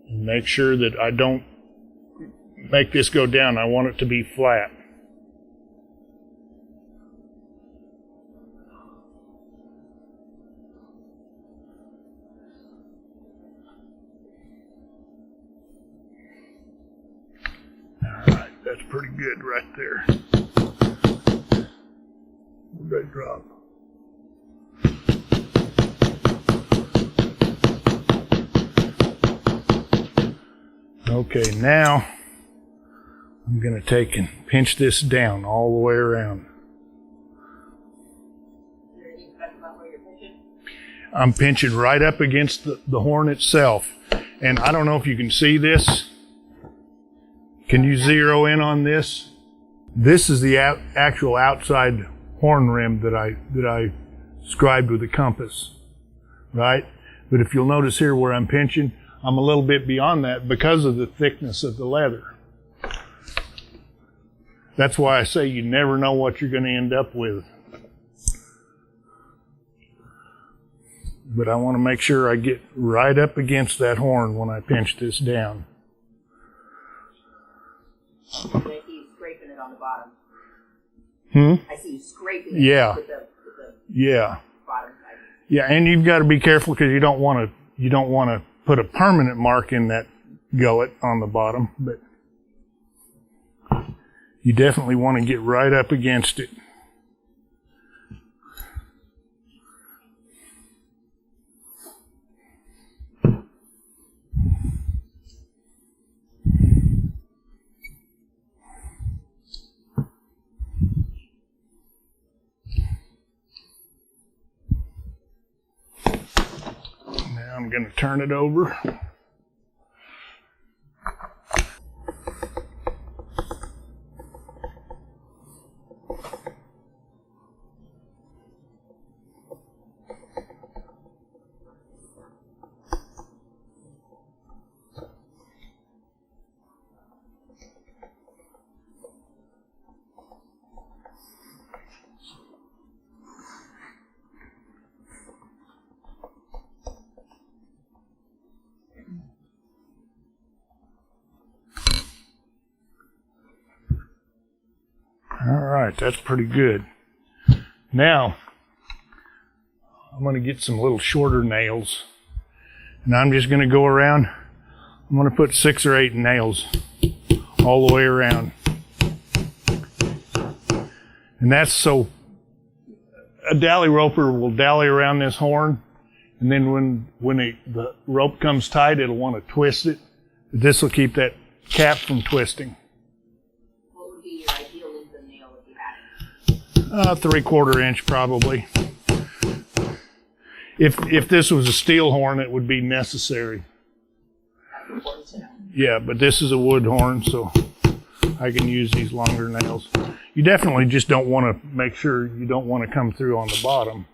and make sure that I don't make this go down. I want it to be flat. That's pretty good right there. Good drop. Okay, now I'm going to take and pinch this down all the way around. I'm pinching right up against the horn itself. And I don't know if you can see this. Can you zero in on this? This is the actual outside horn rim that I scribed with a compass, right? But if you'll notice here where I'm pinching, I'm a little bit beyond that because of the thickness of the leather. That's why I say you never know what you're going to end up with. But I want to make sure I get right up against that horn when I pinch this down. Keep scraping it on the bottom. I see you scraping it Yeah. with the Yeah. bottom side. Yeah, and you've got to be careful because you don't want to put a permanent mark in that gullet on the bottom, but you definitely want to get right up against it. Now I'm going to turn it over. All right, that's pretty good. Now, I'm going to get some little shorter nails, and I'm just going to go around. I'm going to put 6 or 8 nails all the way around. And that's so a dally roper will dally around this horn, and then when the rope comes tight, it'll want to twist it. This will keep that cap from twisting. 3/4 inch probably. If this was a steel horn, it would be necessary. Yeah, but this is a wood horn, so I can use these longer nails. You definitely just don't want to make sure you don't want to come through on the bottom.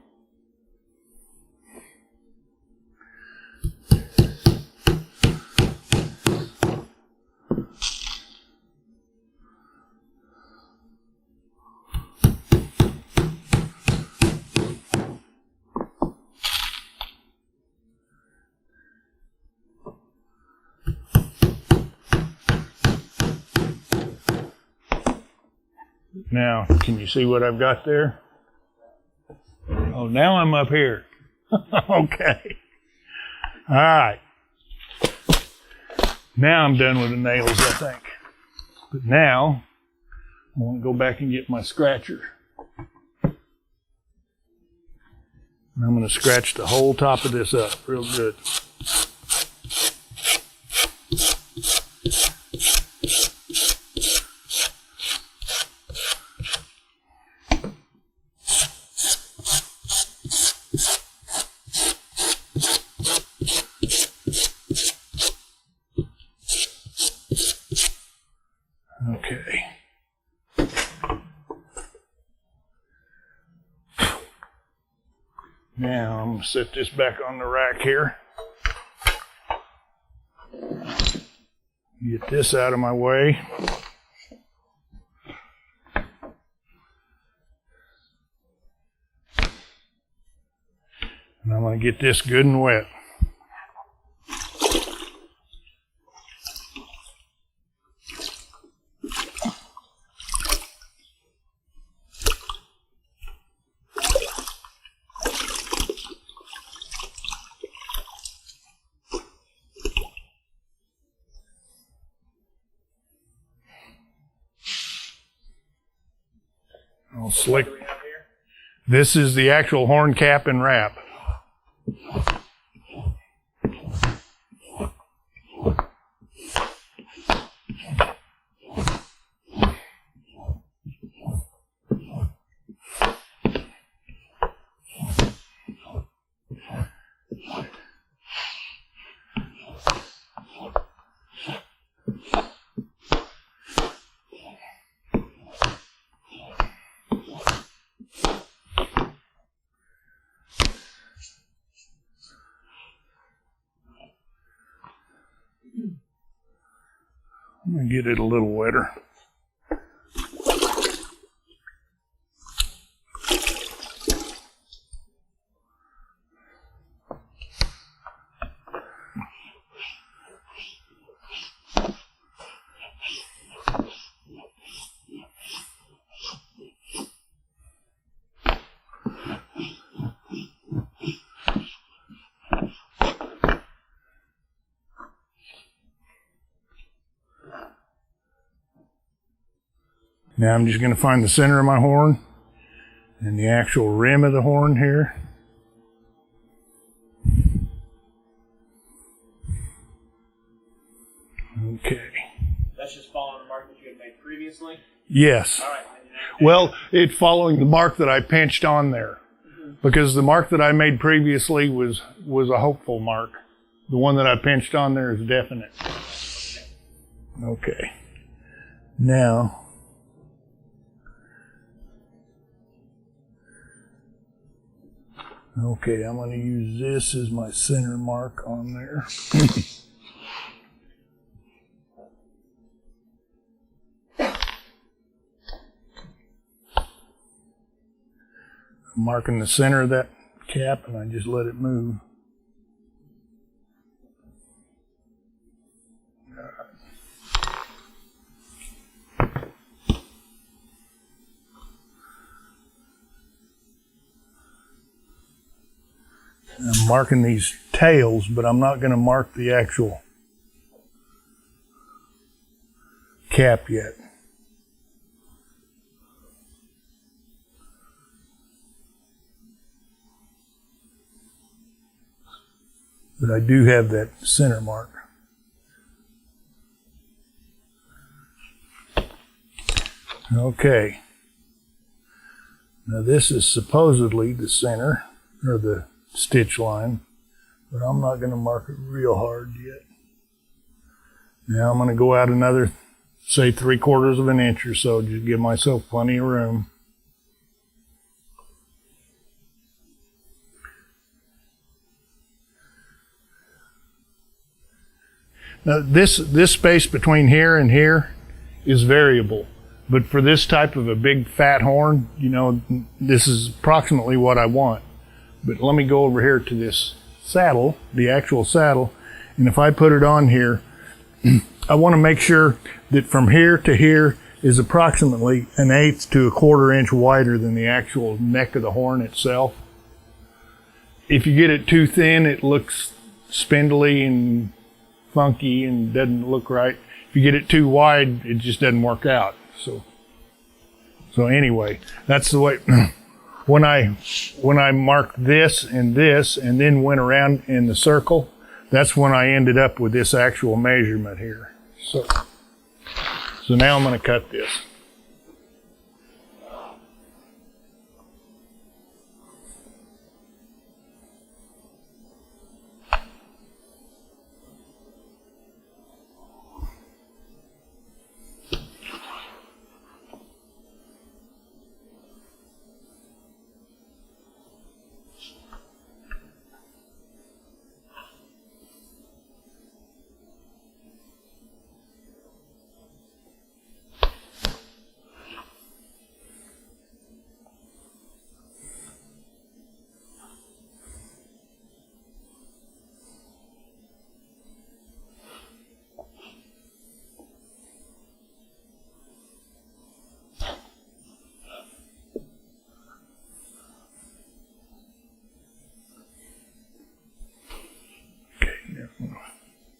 Now, can you see what I've got there? Oh, now I'm up here. Okay. All right. Now I'm done with the nails, I think. But now, I want to go back and get my scratcher. And I'm going to scratch the whole top of this up real good. Okay. Now I'm going to set this back on the rack here. Get this out of my way. And I'm going to get this good and wet. I'll slick. This is the actual horn cap and wrap. I'm going to get it a little wetter. Now I'm just going to find the center of my horn and the actual rim of the horn here. Okay. That's just following the mark that you had made previously? Yes. All right. Well, it's following the mark that I pinched on there. Because the mark that I made previously was a hopeful mark. The one that I pinched on there is definite. Okay. Now, okay, I'm going to use this as my center mark on there. I'm marking the center of that cap, and I just let it move. I'm marking these tails, but I'm not going to mark the actual cap yet. But I do have that center mark. Okay. Now this is supposedly the center, or the stitch line, but I'm not going to mark it real hard yet. Now I'm going to go out another, say 3/4 of an inch or so, just give myself plenty of room. Now this space between here and here is variable, but for this type of a big fat horn, you know, this is approximately what I want. But let me go over here to this saddle, the actual saddle, and if I put it on here, I want to make sure that from here to here is approximately 1/8 to 1/4 inch wider than the actual neck of the horn itself. If you get it too thin, it looks spindly and funky and doesn't look right. If you get it too wide, it just doesn't work out. So anyway, that's the way. When I marked this and then went around in the circle, that's when I ended up with this actual measurement here. So now I'm going to cut this.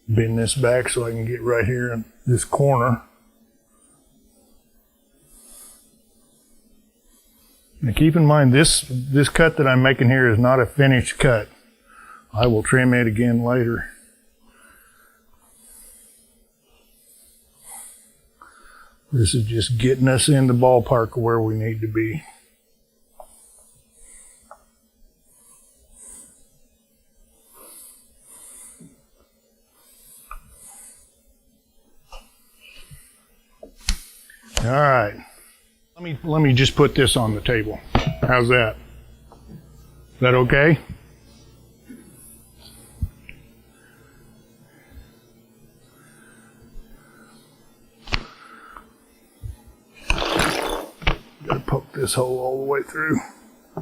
Bend this back so I can get right here in this corner. Now keep in mind this cut that I'm making here is not a finished cut. I will trim it again later. This is just getting us in the ballpark of where we need to be. All right, let me just put this on the table. How's that? Is that okay? Gotta poke this hole all the way through.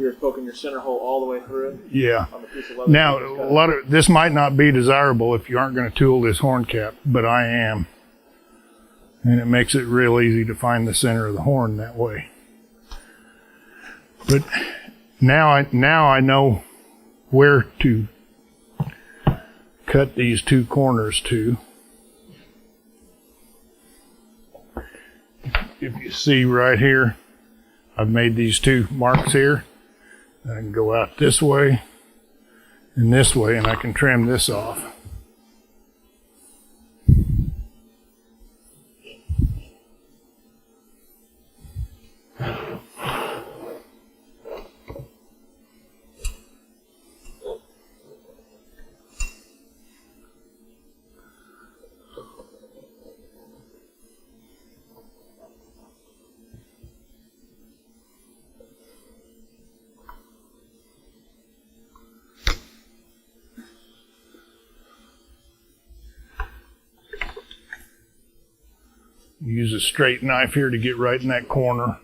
You're poking your center hole all the way through? Yeah. On the piece of leather. Now, a lot of this might not be desirable if you aren't going to tool this horn cap, but I am. And it makes it real easy to find the center of the horn that way. But now I know where to cut these two corners to. if you see right here, I've made these two marks here. I can go out this way and this way, and I can trim this off. Use a straight knife here to get right in that corner.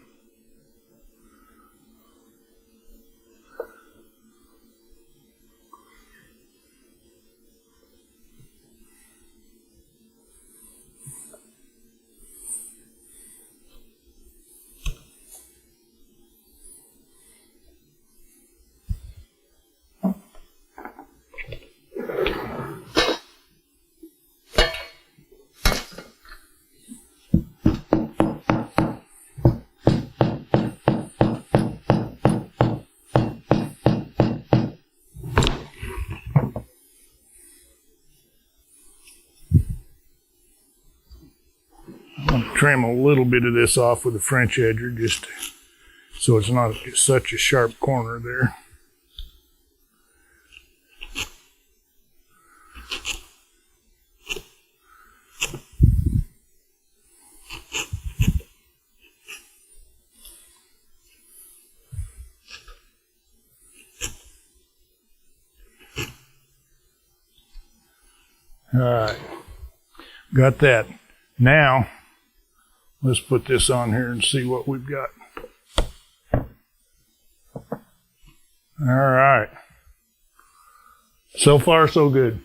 Trim a little bit of this off with a French edger just so it's not such a sharp corner there. All right, got that. Now let's put this on here and see what we've got. All right. So far, so good.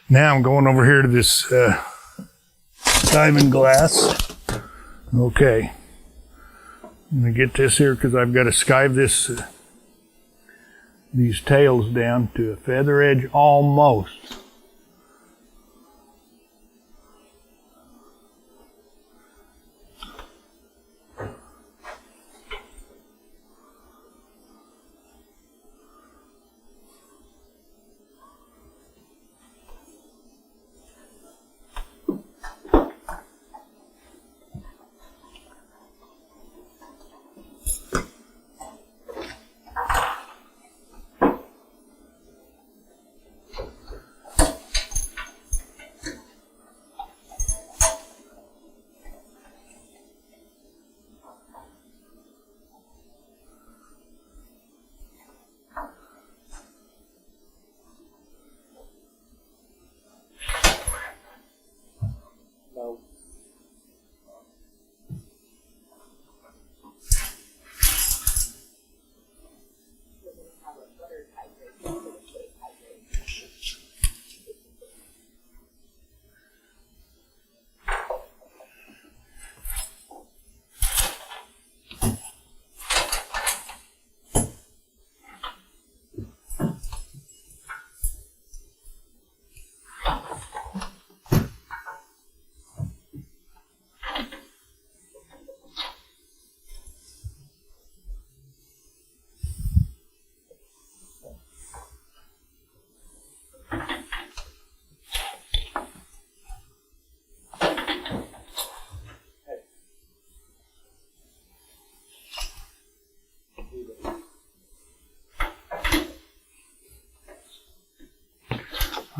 Now I'm going over here to this Skiving glass. Okay. I'm going to get this here because I've got to skive this these tails down to a feather edge almost.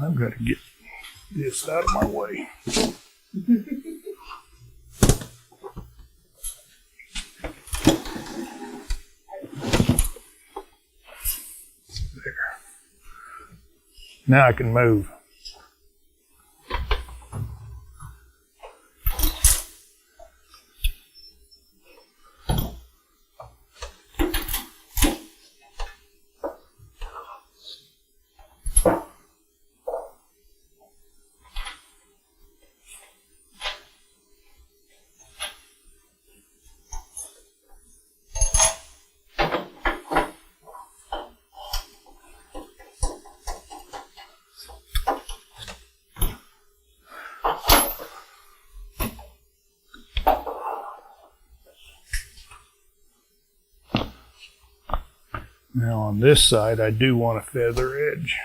I've got to get this out of my way. There. Now I can move. Now on this side, I do want a feather edge.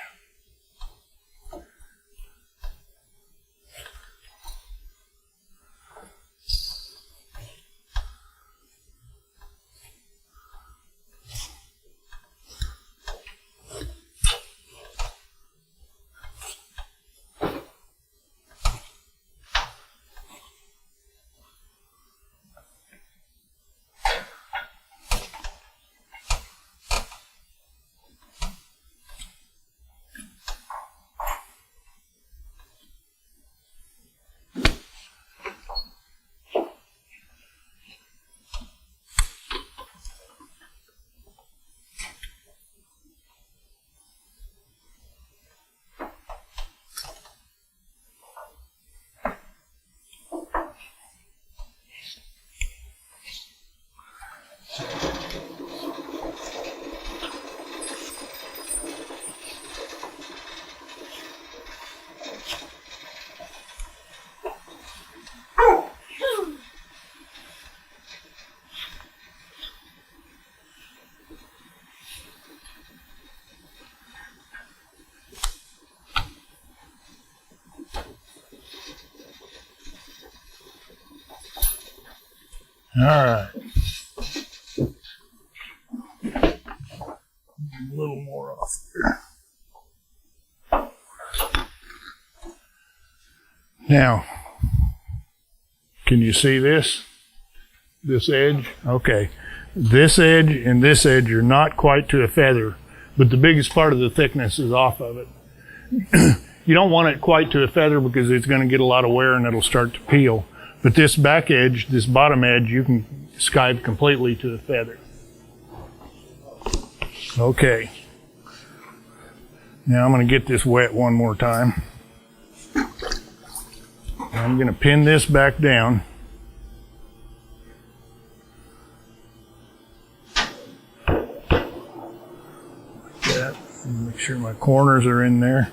All right. A little more off there. Now, can you see this? This edge? Okay. This edge and this edge are not quite to a feather, but the biggest part of the thickness is off of it. You don't want it quite to a feather because it's going to get a lot of wear and it'll start to peel. But this back edge, this bottom edge, you can skive completely to a feather. Okay. Now I'm going to get this wet one more time. I'm going to pin this back down. Like that. And make sure my corners are in there.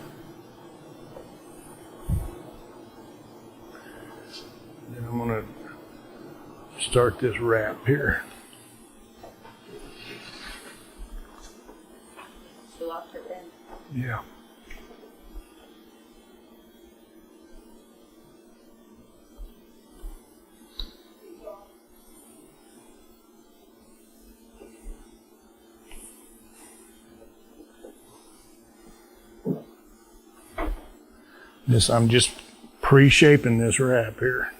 I'm going to start this wrap here. You lost your pin. Yeah. I'm just pre-shaping this wrap here.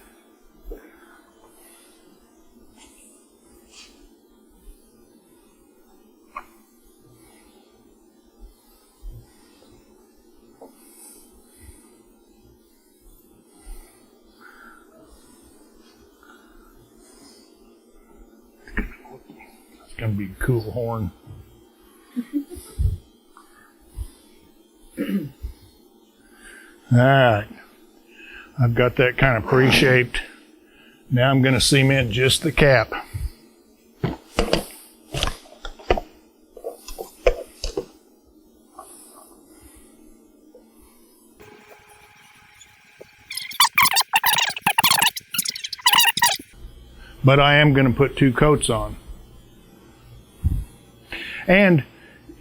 It's going to be a cool horn. All right, I've got that kind of pre-shaped. Now I'm going to cement just the cap. But I am going to put 2 coats on. And,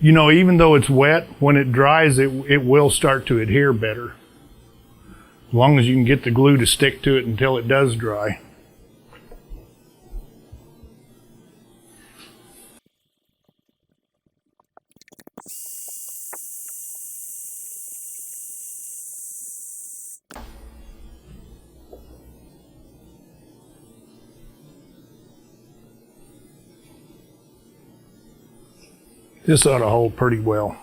you know, even though it's wet, when it dries, it will start to adhere better. As long as you can get the glue to stick to it until it does dry. This ought to hold pretty well.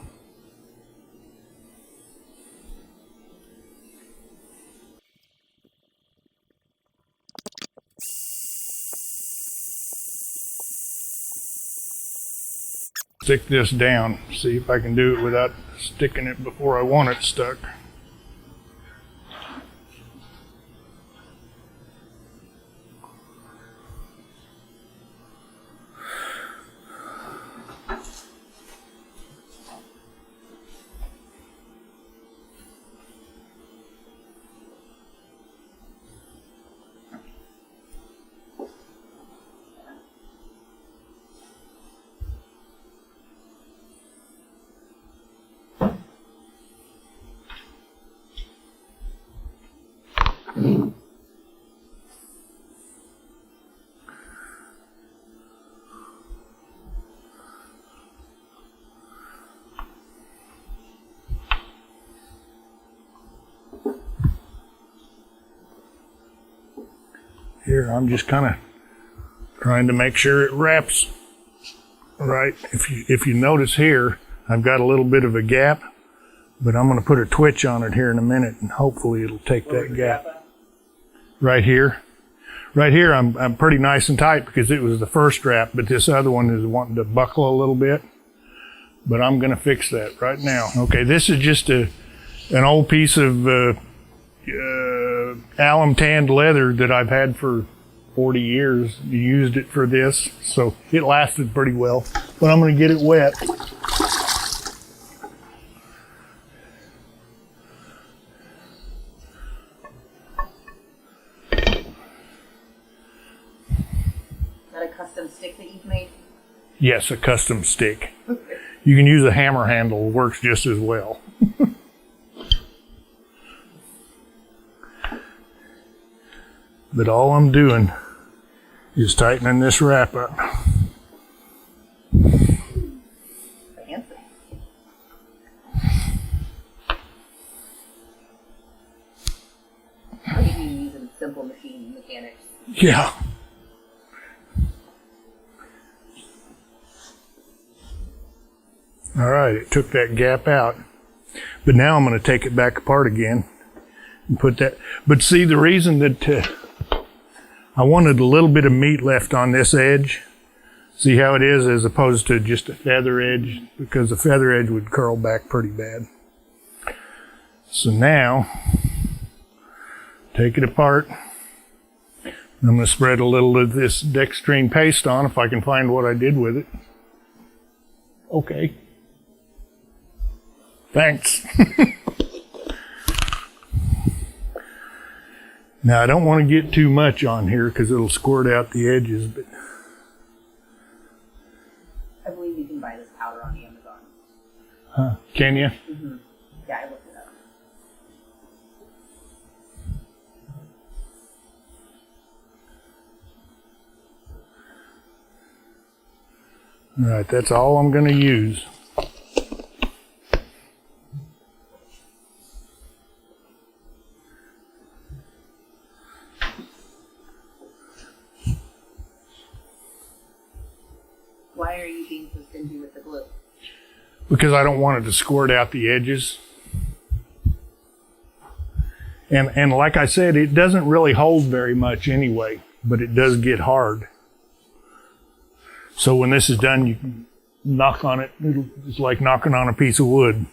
Stick this down, see if I can do it without sticking it before I want it stuck. Here, I'm just kind of trying to make sure it wraps right. If you notice here, I've got a little bit of a gap, but I'm going to put a twitch on it here in a minute, and hopefully it'll take that gap. Right here. Right here, I'm pretty nice and tight because it was the first wrap, but this other one is wanting to buckle a little bit. But I'm going to fix that right now. Okay, this is just an old piece of alum tanned leather that I've had for 40 years. Used it for this, so it lasted pretty well. But I'm going to get it wet. Stick that you've made? Yes, a custom stick. You can use a hammer handle, works just as well. But all I'm doing is tightening this wrap up. Fancy. Maybe using simple machine mechanics. Yeah. All right, it took that gap out, but now I'm going to take it back apart again and put that. But see, the reason that I wanted a little bit of meat left on this edge, see how it is, as opposed to just a feather edge, because the feather edge would curl back pretty bad. So now, take it apart. I'm going to spread a little of this dextrine paste on if I can find what I did with it. Okay. Thanks. Now I don't want to get too much on here because it'll squirt out the edges, but I believe you can buy this powder on Amazon. Huh? Can you? Mm-hmm. Yeah, I looked it up. All right, that's all I'm going to use. Why are you being so stingy with the glue? Because I don't want it to squirt out the edges. And like I said, it doesn't really hold very much anyway, but it does get hard. So when this is done, you can knock on it. It's like knocking on a piece of wood.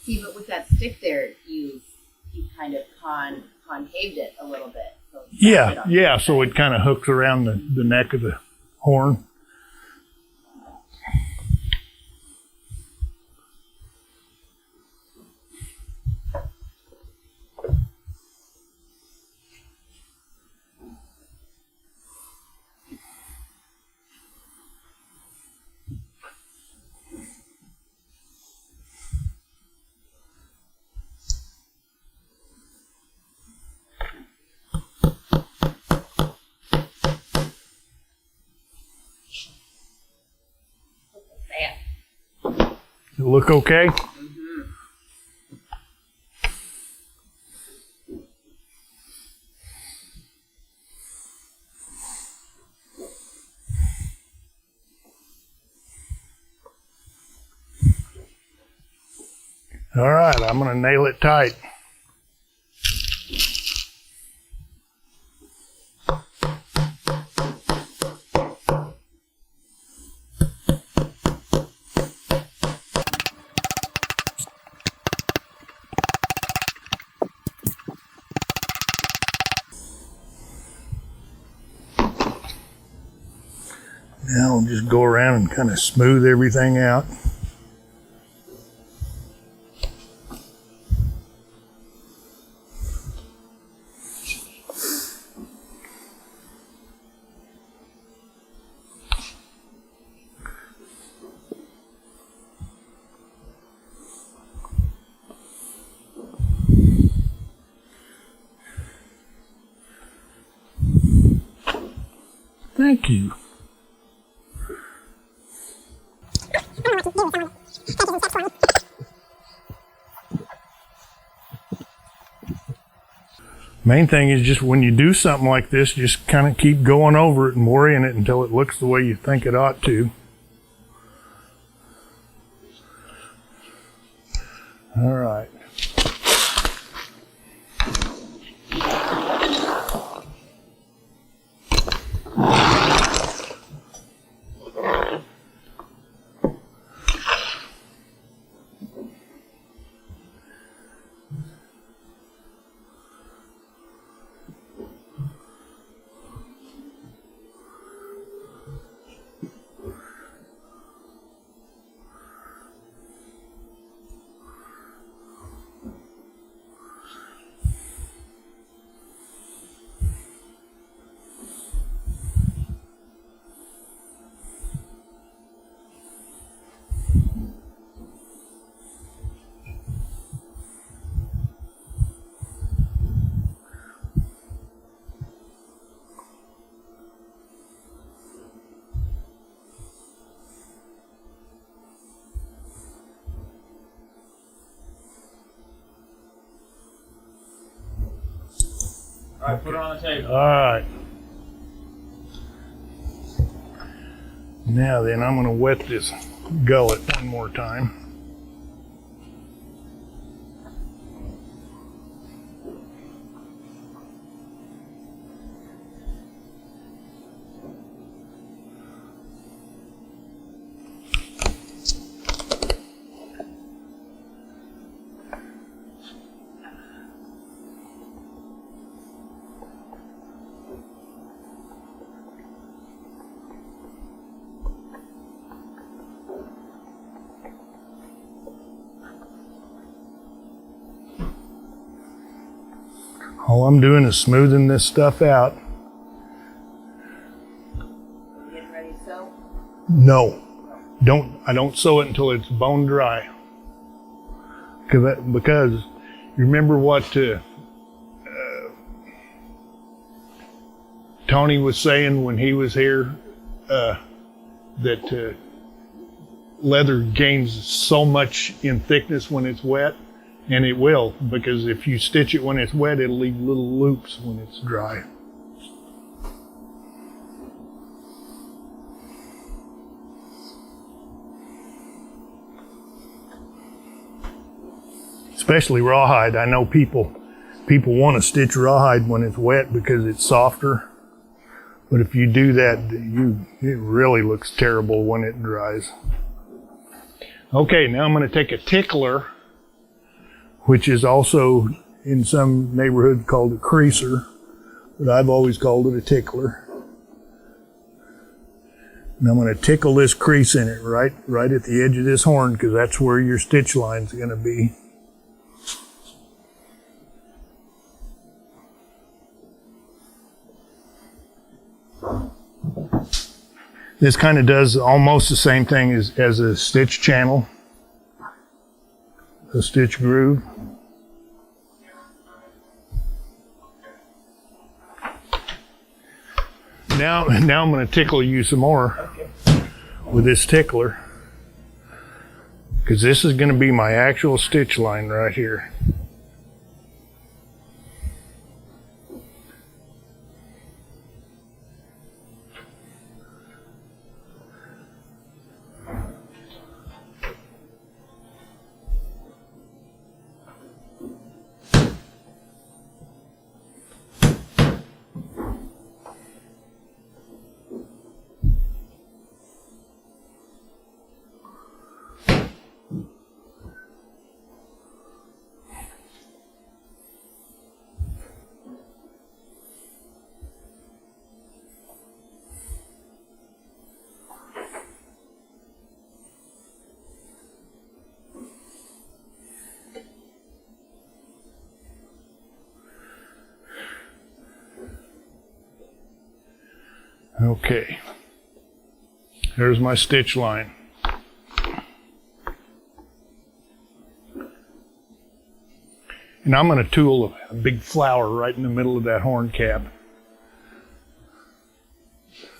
See, but with that stick there, you kind of concaved it a little bit. So Yeah, so it kind of hooks around the neck of the horn. Does it look okay? All right, I'm going to nail it tight. Now I'll just go around and kind of smooth everything out. Thank you. Main thing is just when you do something like this, just kind of keep going over it and worrying it until it looks the way you think it ought to. All right. All right, put it on the table. All right. Now then, I'm going to wet this gullet one more time. All I'm doing is smoothing this stuff out. Getting ready to sew? No, I don't sew it until it's bone dry. Because you remember what Tony was saying when he was here, that leather gains so much in thickness when it's wet. And it will, because if you stitch it when it's wet, it'll leave little loops when it's dry. Especially rawhide. I know people want to stitch rawhide when it's wet because it's softer. But if you do that, it really looks terrible when it dries. Okay, now I'm going to take a tickler, which is also in some neighborhood called a creaser, but I've always called it a tickler. And I'm going to tickle this crease in it right at the edge of this horn, because that's where your stitch line's going to be. This kind of does almost the same thing as a stitch channel, a stitch groove. Now I'm going to tickle you some more with this tickler, because this is going to be my actual stitch line right here. Okay. There's my stitch line. And I'm going to tool a big flower right in the middle of that horn cap.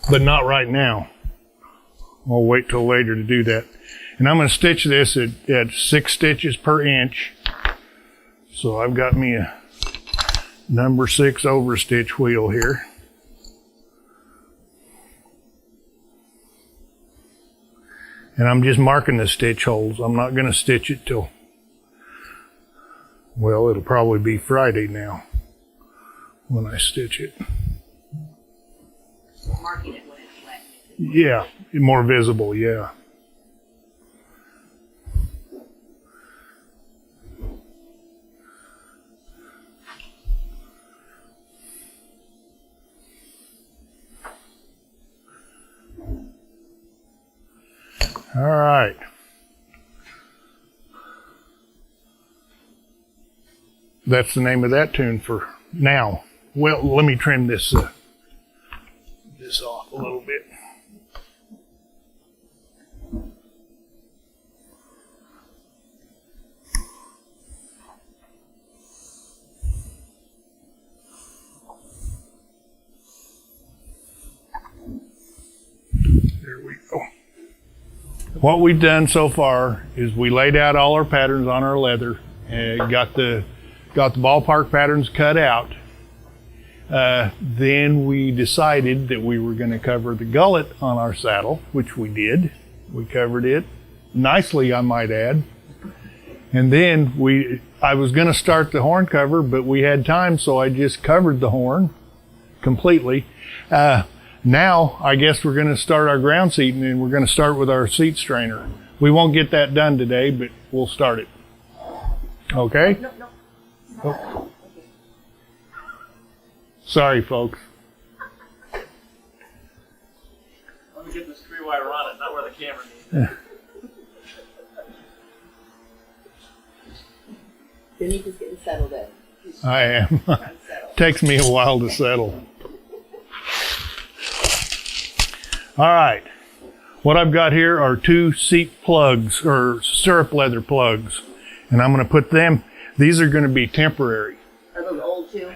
But not right now. I'll wait till later to do that. And I'm going to stitch this at 6 stitches per inch. So I've got me a number 6 overstitch wheel here. And I'm just marking the stitch holes. I'm not going to stitch it till, well, it'll probably be Friday now when I stitch it. Marking it when it's wet. Yeah, more visible, yeah. All right. That's the name of that tune for now. Well, let me trim this this off a little bit. There we go. What we've done so far is we laid out all our patterns on our leather and got the ballpark patterns cut out. Then we decided that we were going to cover the gullet on our saddle, which we did. We covered it nicely, I might add. And then I was going to start the horn cover, but we had time, so I just covered the horn completely. Now, I guess we're going to start our ground seating, and we're going to start with our seat strainer. We won't get that done today, but we'll start it. Okay? No. Oh. Sorry, folks. Let me get this 3-wire on it, not where the camera needs it. Denny's just getting settled in. I am. Takes me a while to settle. All right. What I've got here are 2 seat plugs, or stirrup leather plugs. And I'm going to put them, these are going to be temporary. Are those old too?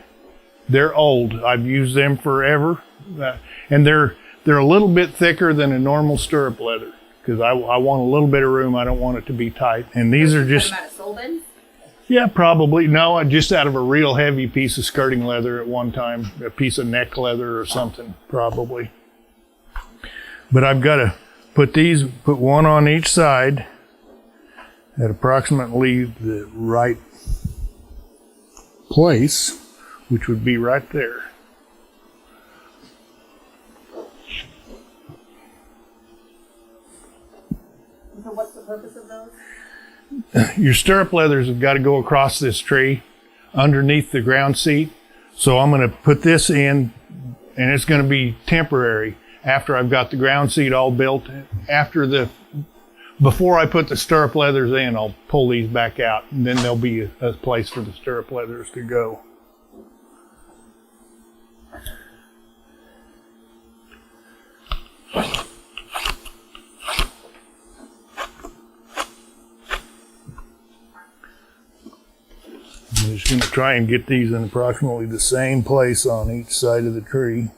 They're old. I've used them forever. And they're a little bit thicker than a normal stirrup leather because I want a little bit of room. I don't want it to be tight. And these are just... Out of sole bins? Yeah, probably. No, just out of a real heavy piece of skirting leather at one time. A piece of neck leather or something, probably. But I've got to put one on each side at approximately the right place, which would be right there. So what's the purpose of those? Your stirrup leathers have got to go across this tree underneath the ground seat. So I'm going to put this in, and it's going to be temporary after I've got the ground seat all built. Before I put the stirrup leathers in, I'll pull these back out, and then there'll be a place for the stirrup leathers to go. I'm just going to try and get these in approximately the same place on each side of the tree.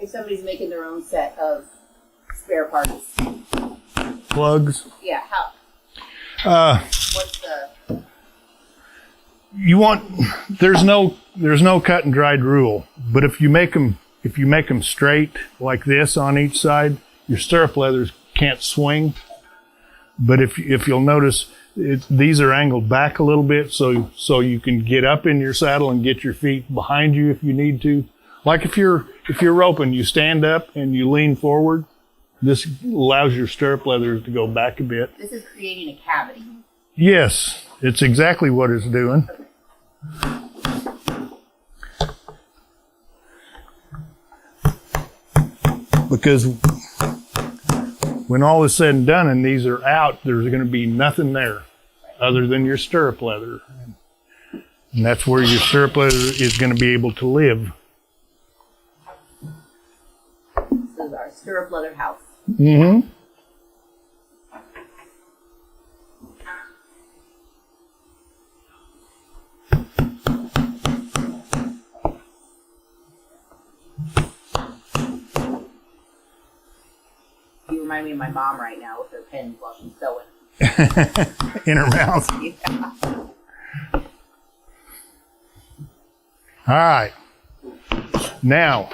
If somebody's making their own set of spare parts. Plugs. Yeah, how? What's the... There's no cut and dried rule, but if you make them straight like this on each side, your stirrup leathers can't swing. But if you'll notice, these are angled back a little bit so you can get up in your saddle and get your feet behind you if you need to. Like if you're roping, you stand up and you lean forward. This allows your stirrup leathers to go back a bit. This is creating a cavity. Yes, it's exactly what it's doing. Because when all is said and done and these are out, there's going to be nothing there other than your stirrup leather. And that's where your stirrup leather is going to be able to live. This is our stirrup leather house. Mm-hmm. You remind me of my mom right now with her pens while she's sewing. In her mouth. Yeah. All right. Now,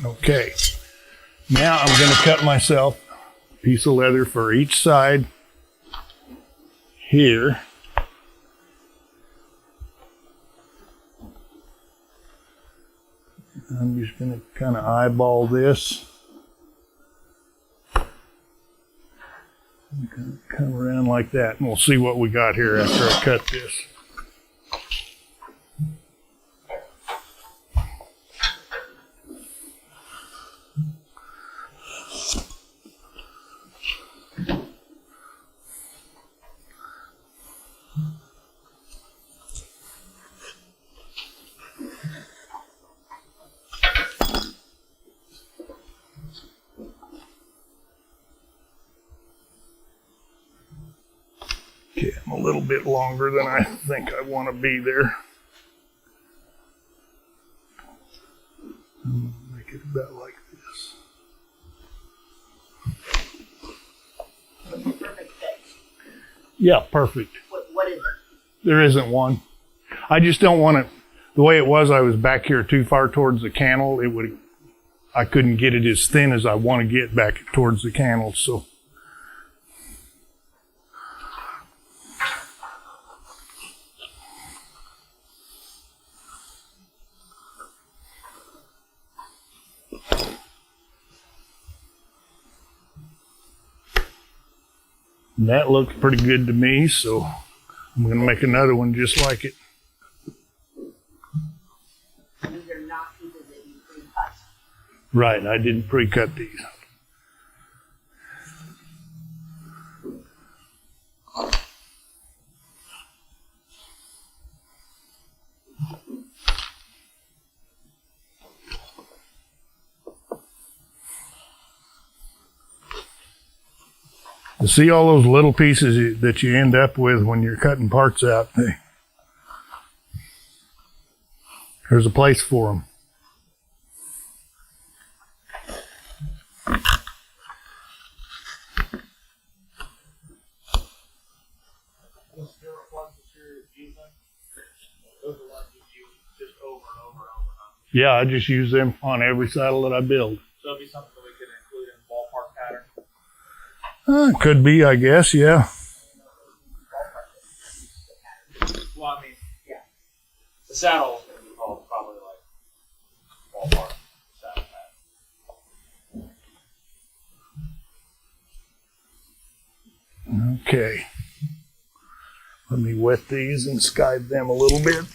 okay. Now I'm going to cut myself a piece of leather for each side here. I'm just going to kind of eyeball this. Kind of come around like that, and we'll see what we got here after I cut this. Okay, I'm a little bit longer than I think I want to be there. I'm gonna make it about like this. Perfect fit. Yeah, perfect. What is it? There isn't one. I just don't want it, the way it was, I was back here too far towards the cantle. I couldn't get it as thin as I want to get back towards the cantle, so. And that looks pretty good to me, so I'm going to make another one just like it. These are not pieces that you pre-cut. Right, I didn't pre-cut these. You see all those little pieces that you end up with when you're cutting parts out? There's a place for them. Yeah, I just use them on every saddle that I build. So it'd be something we could include in ballpark pattern. Could be, I guess, yeah. Well, I mean, yeah. The saddle is going to be called probably like ballpark saddle pattern. Okay. Let me wet these and skive them a little bit.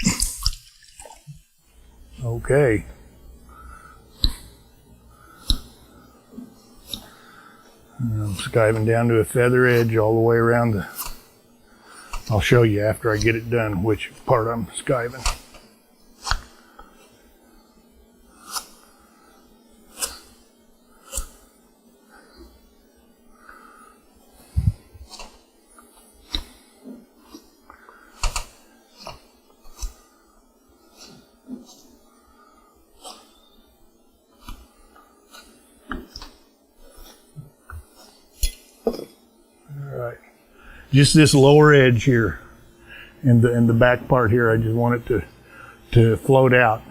Okay. I'm skiving down to a feather edge all the way around the... I'll show you after I get it done which part I'm skiving. Just this lower edge here. And the back part here, I just want it to float out.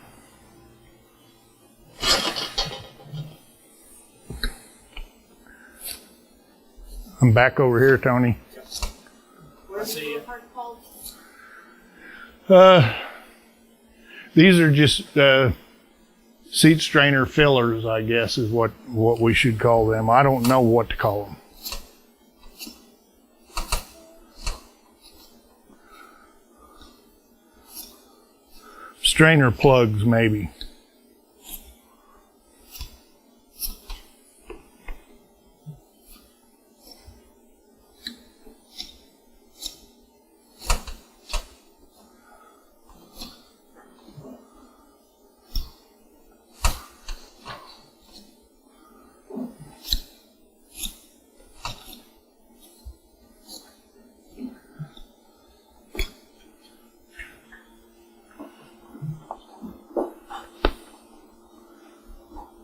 I'm back over here, Tony. These are just seat strainer fillers, I guess, is what we should call them. I don't know what to call them. Strainer plugs, maybe.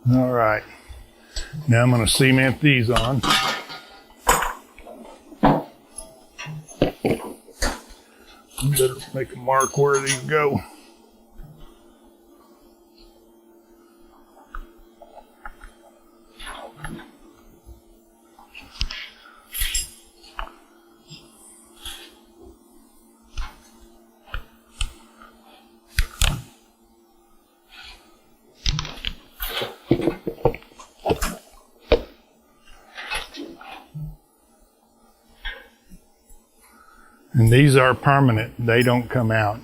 All right, now I'm going to cement these on. Better make a mark where these go. And these are permanent, they don't come out.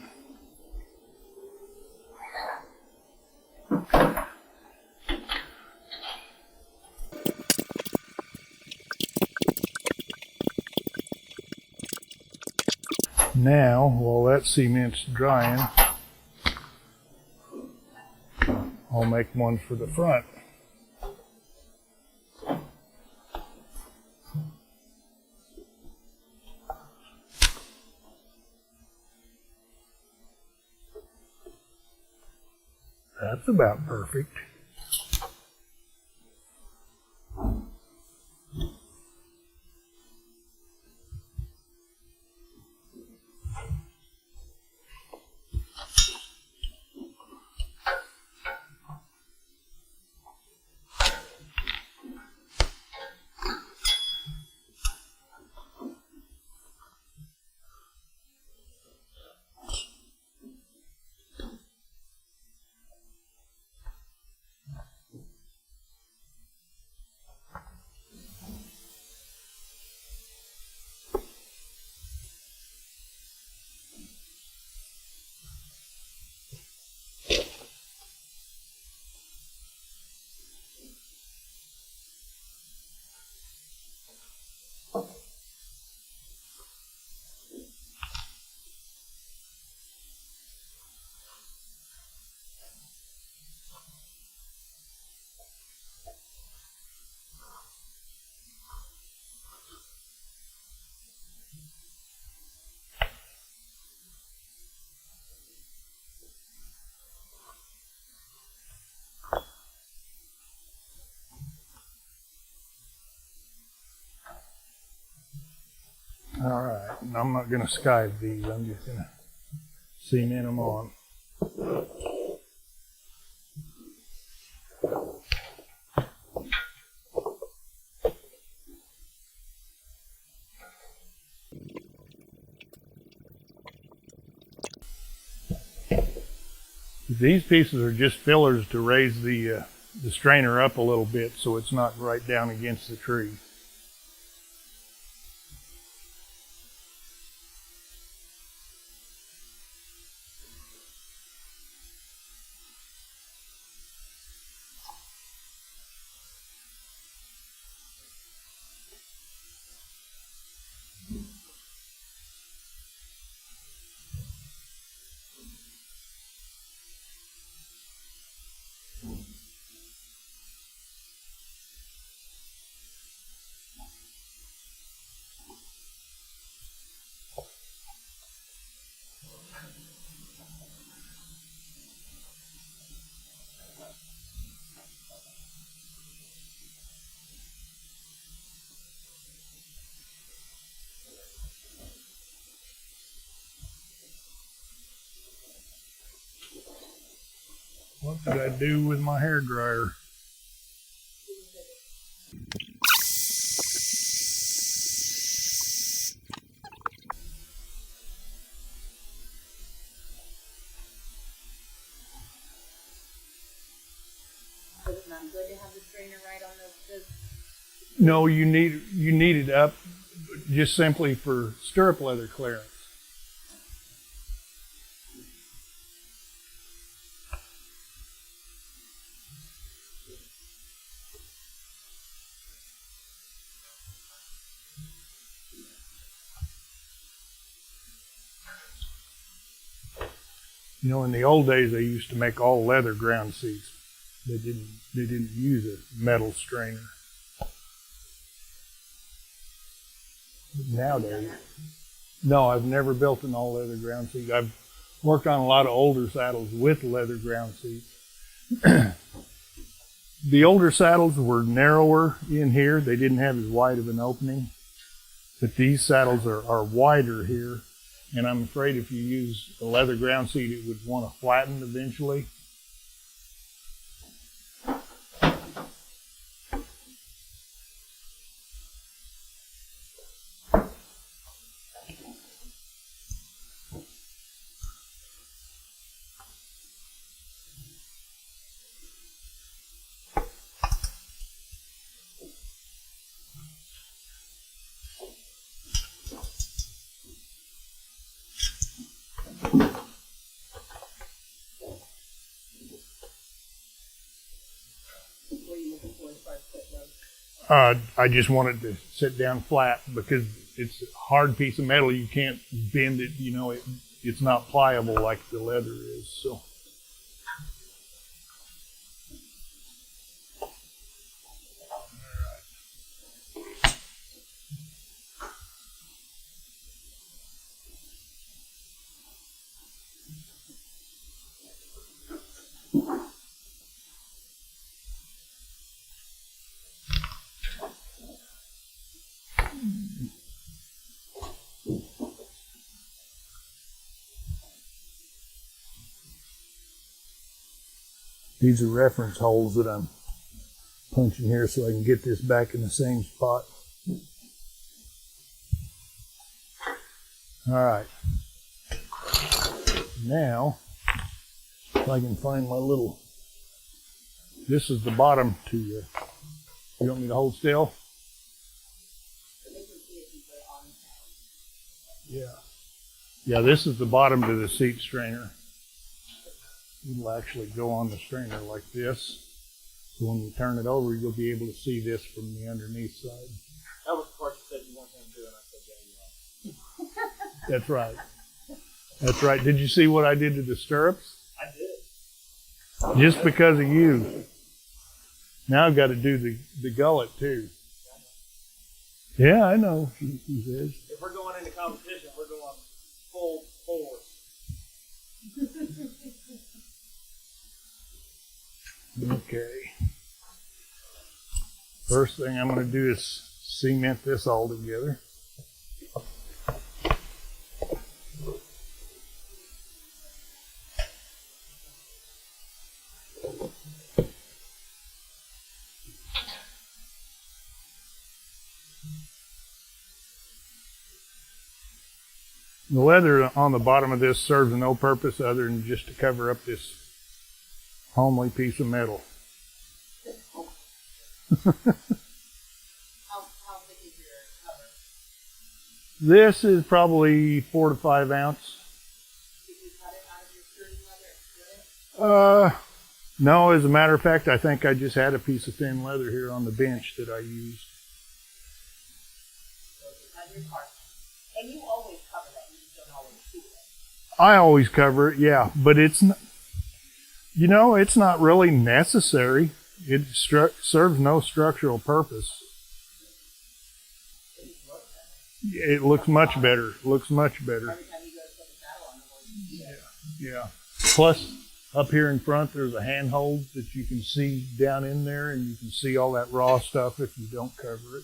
Now, while that cement's drying, I'll make one for the front. That's about perfect. All right, and I'm not going to skive these, I'm just going to cement them on. These pieces are just fillers to raise the strainer up a little bit so it's not right down against the tree. What did I do with my hair dryer? So it's not good to have the strainer right on the No, you need it up just simply for stirrup leather clearance. You know, in the old days, they used to make all leather ground seats. They didn't use a metal strainer. But nowadays, no, I've never built an all leather ground seat. I've worked on a lot of older saddles with leather ground seats. The older saddles were narrower in here. They didn't have as wide of an opening. But these saddles are wider here. And I'm afraid if you use a leather ground seat, it would want to flatten eventually. I just want it to sit down flat because it's a hard piece of metal. You can't bend it, you know, it's not pliable like the leather is. So. These are reference holes that I'm punching here so I can get this back in the same spot. All right. Now, if I can find my little, this is the bottom to you. You want me to hold still? Yeah. Yeah, this is the bottom to the seat strainer. It'll actually go on the strainer like this. So when you turn it over, you'll be able to see this from the underneath side. That was the part you said you weren't going to do, and I said, yeah, you are. That's right. That's right. Did you see what I did to the stirrups? I did. Just because of you. Now I've got to do the gullet too. Yeah, I know, he says. If we're going into competition, we're going full force. Okay. First thing I'm going to do is cement this all together. The leather on the bottom of this serves no purpose other than just to cover up this homely piece of metal. How thick is your cover? This is probably 4 to 5 ounce. Did you cut it out of your sturdy leather? No, as a matter of fact, I think I just had a piece of thin leather here on the bench that I used. So it's cut your part. And you always cover that. You just don't always do it. I always cover it, yeah, but it's not, you know, it's not really necessary. It serves no structural purpose. It looks much better. Looks much better. Every time you go to put the saddle on, the more you see it. Yeah. Plus, up here in front, there's a handhold that you can see down in there, and you can see all that raw stuff if you don't cover it.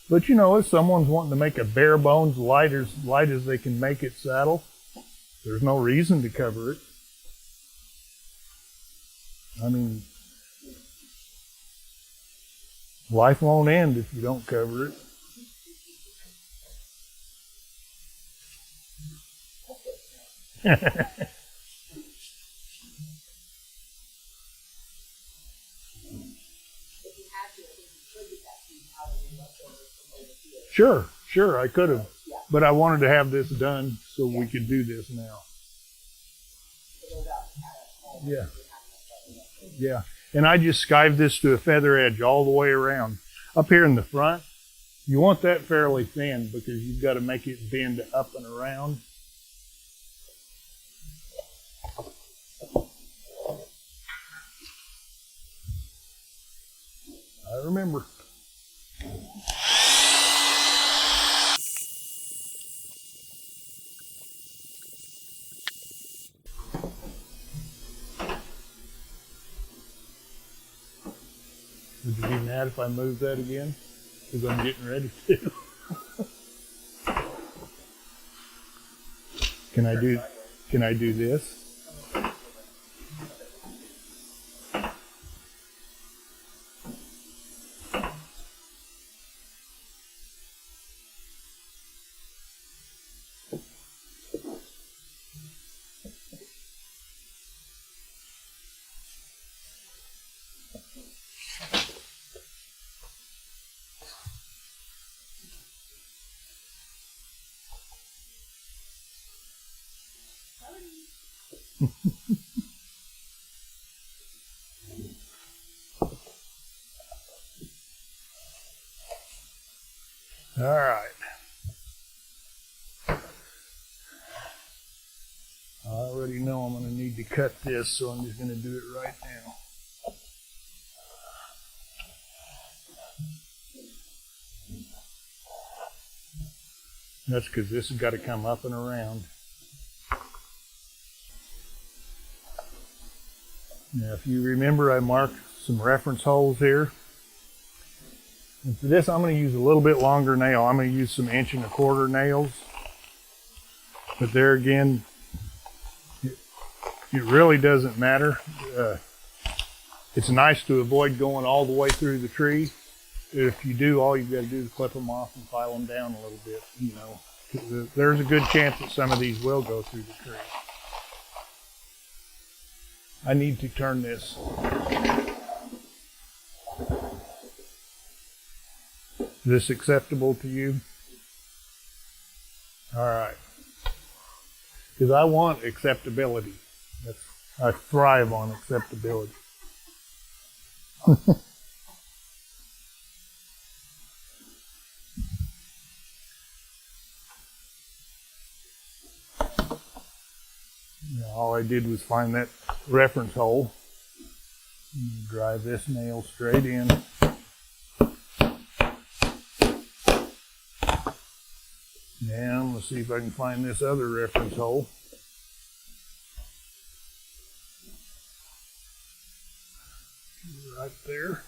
But you know, if someone's wanting to make a bare bones light as they can make it saddle, there's no reason to cover it. I mean, life won't end if you don't cover it. Sure, I could have. But I wanted to have this done so we could do this now. Yeah. And I just skived this to a feather edge all the way around. Up here in the front, you want that fairly thin because you've got to make it bend up and around. I remember. Would you be mad if I moved that again? Because I'm getting ready to. Can I do this? All right. I already know I'm going to need to cut this, so I'm just going to do it right now. That's because this has got to come up and around. Now, if you remember, I marked some reference holes here. And for this, I'm going to use a little bit longer nail. I'm going to use some 1 1/4" nails. But there again, it really doesn't matter. It's nice to avoid going all the way through the tree. If you do, all you've got to do is clip them off and file them down a little bit. You know, there's a good chance that some of these will go through the tree. I need to turn this. Is this acceptable to you? All right. Because I want acceptability. I thrive on acceptability. Now, all I did was find that reference hole. Drive this nail straight in. Now, I'm going to see if I can find this other reference hole. Right there.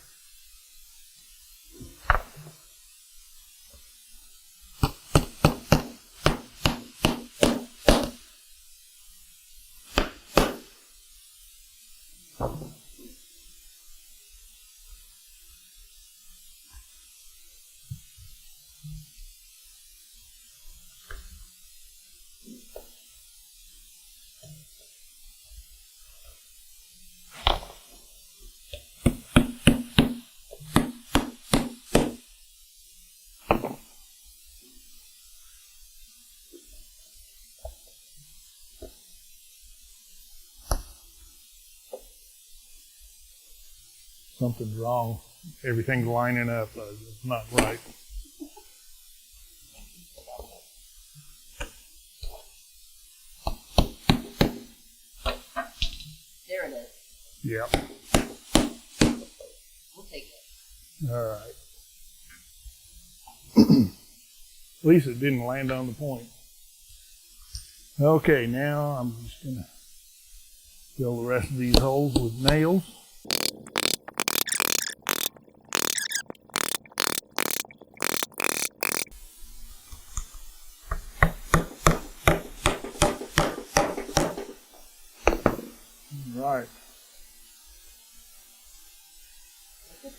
Something's wrong. Everything's lining up. It's not right. There it is. Yep. We'll take it. All right. At least it didn't land on the point. Okay, now I'm just going to fill the rest of these holes with nails.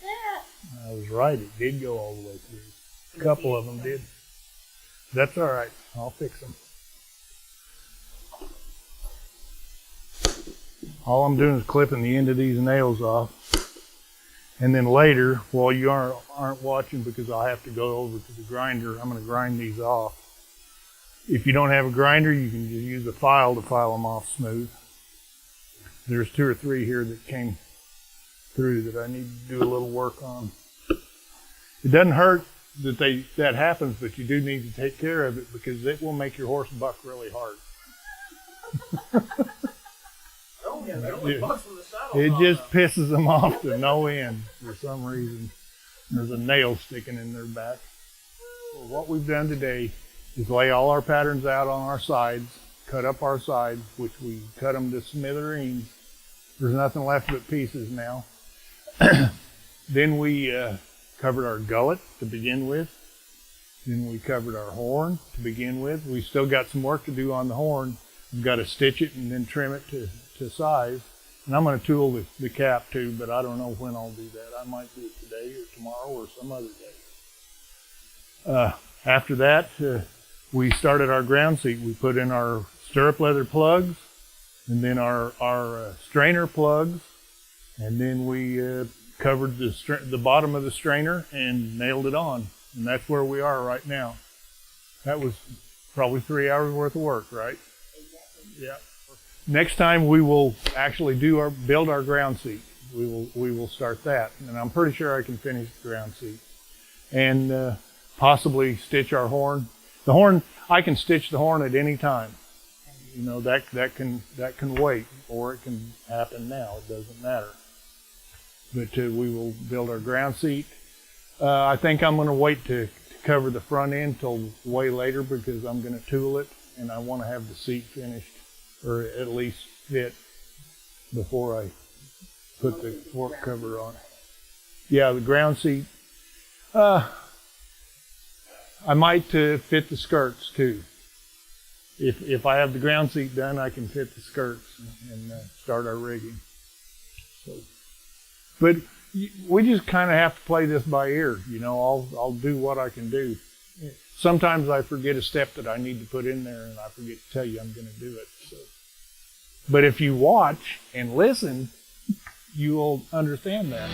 I was right. It did go all the way through. A couple of them did. That's all right. I'll fix them. All I'm doing is clipping the end of these nails off. And then later, while you aren't watching, because I have to go over to the grinder, I'm going to grind these off. If you don't have a grinder, you can just use a file to file them off smooth. There's 2 or 3 here that came through that I need to do a little work on. It doesn't hurt that happens, but you do need to take care of it because it will make your horse buck really hard. It just pisses them off to no end for some reason. There's a nail sticking in their back. So what we've done today is lay all our patterns out on our sides, cut up our sides, which we cut them to smithereens. There's nothing left but pieces now. Then we covered our gullet to begin with. Then we covered our horn to begin with. We still got some work to do on the horn. We've got to stitch it and then trim it to size. And I'm going to tool the cap too, but I don't know when I'll do that. I might do it today or tomorrow or some other day. After that, we started our ground seat. We put in our stirrup leather plugs and then our strainer plugs. And then we covered the bottom of the strainer and nailed it on. And that's where we are right now. That was probably 3 hours worth of work, right? Yeah. Next time we will actually build our ground seat. We will start that, and I'm pretty sure I can finish the ground seat, and possibly stitch our horn. The horn, I can stitch the horn at any time. You know, that can wait, or it can happen now. It doesn't matter. But we will build our ground seat. I think I'm going to wait to cover the front end till way later because I'm going to tool it, and I want to have the seat finished, or at least fit, before I put the fork cover on. Yeah, the ground seat. I might fit the skirts too. If I have the ground seat done, I can fit the skirts and start our rigging. So, but we just kind of have to play this by ear. You know, I'll do what I can do. Sometimes I forget a step that I need to put in there, and I forget to tell you I'm going to do it. So. But if you watch and listen, you will understand that.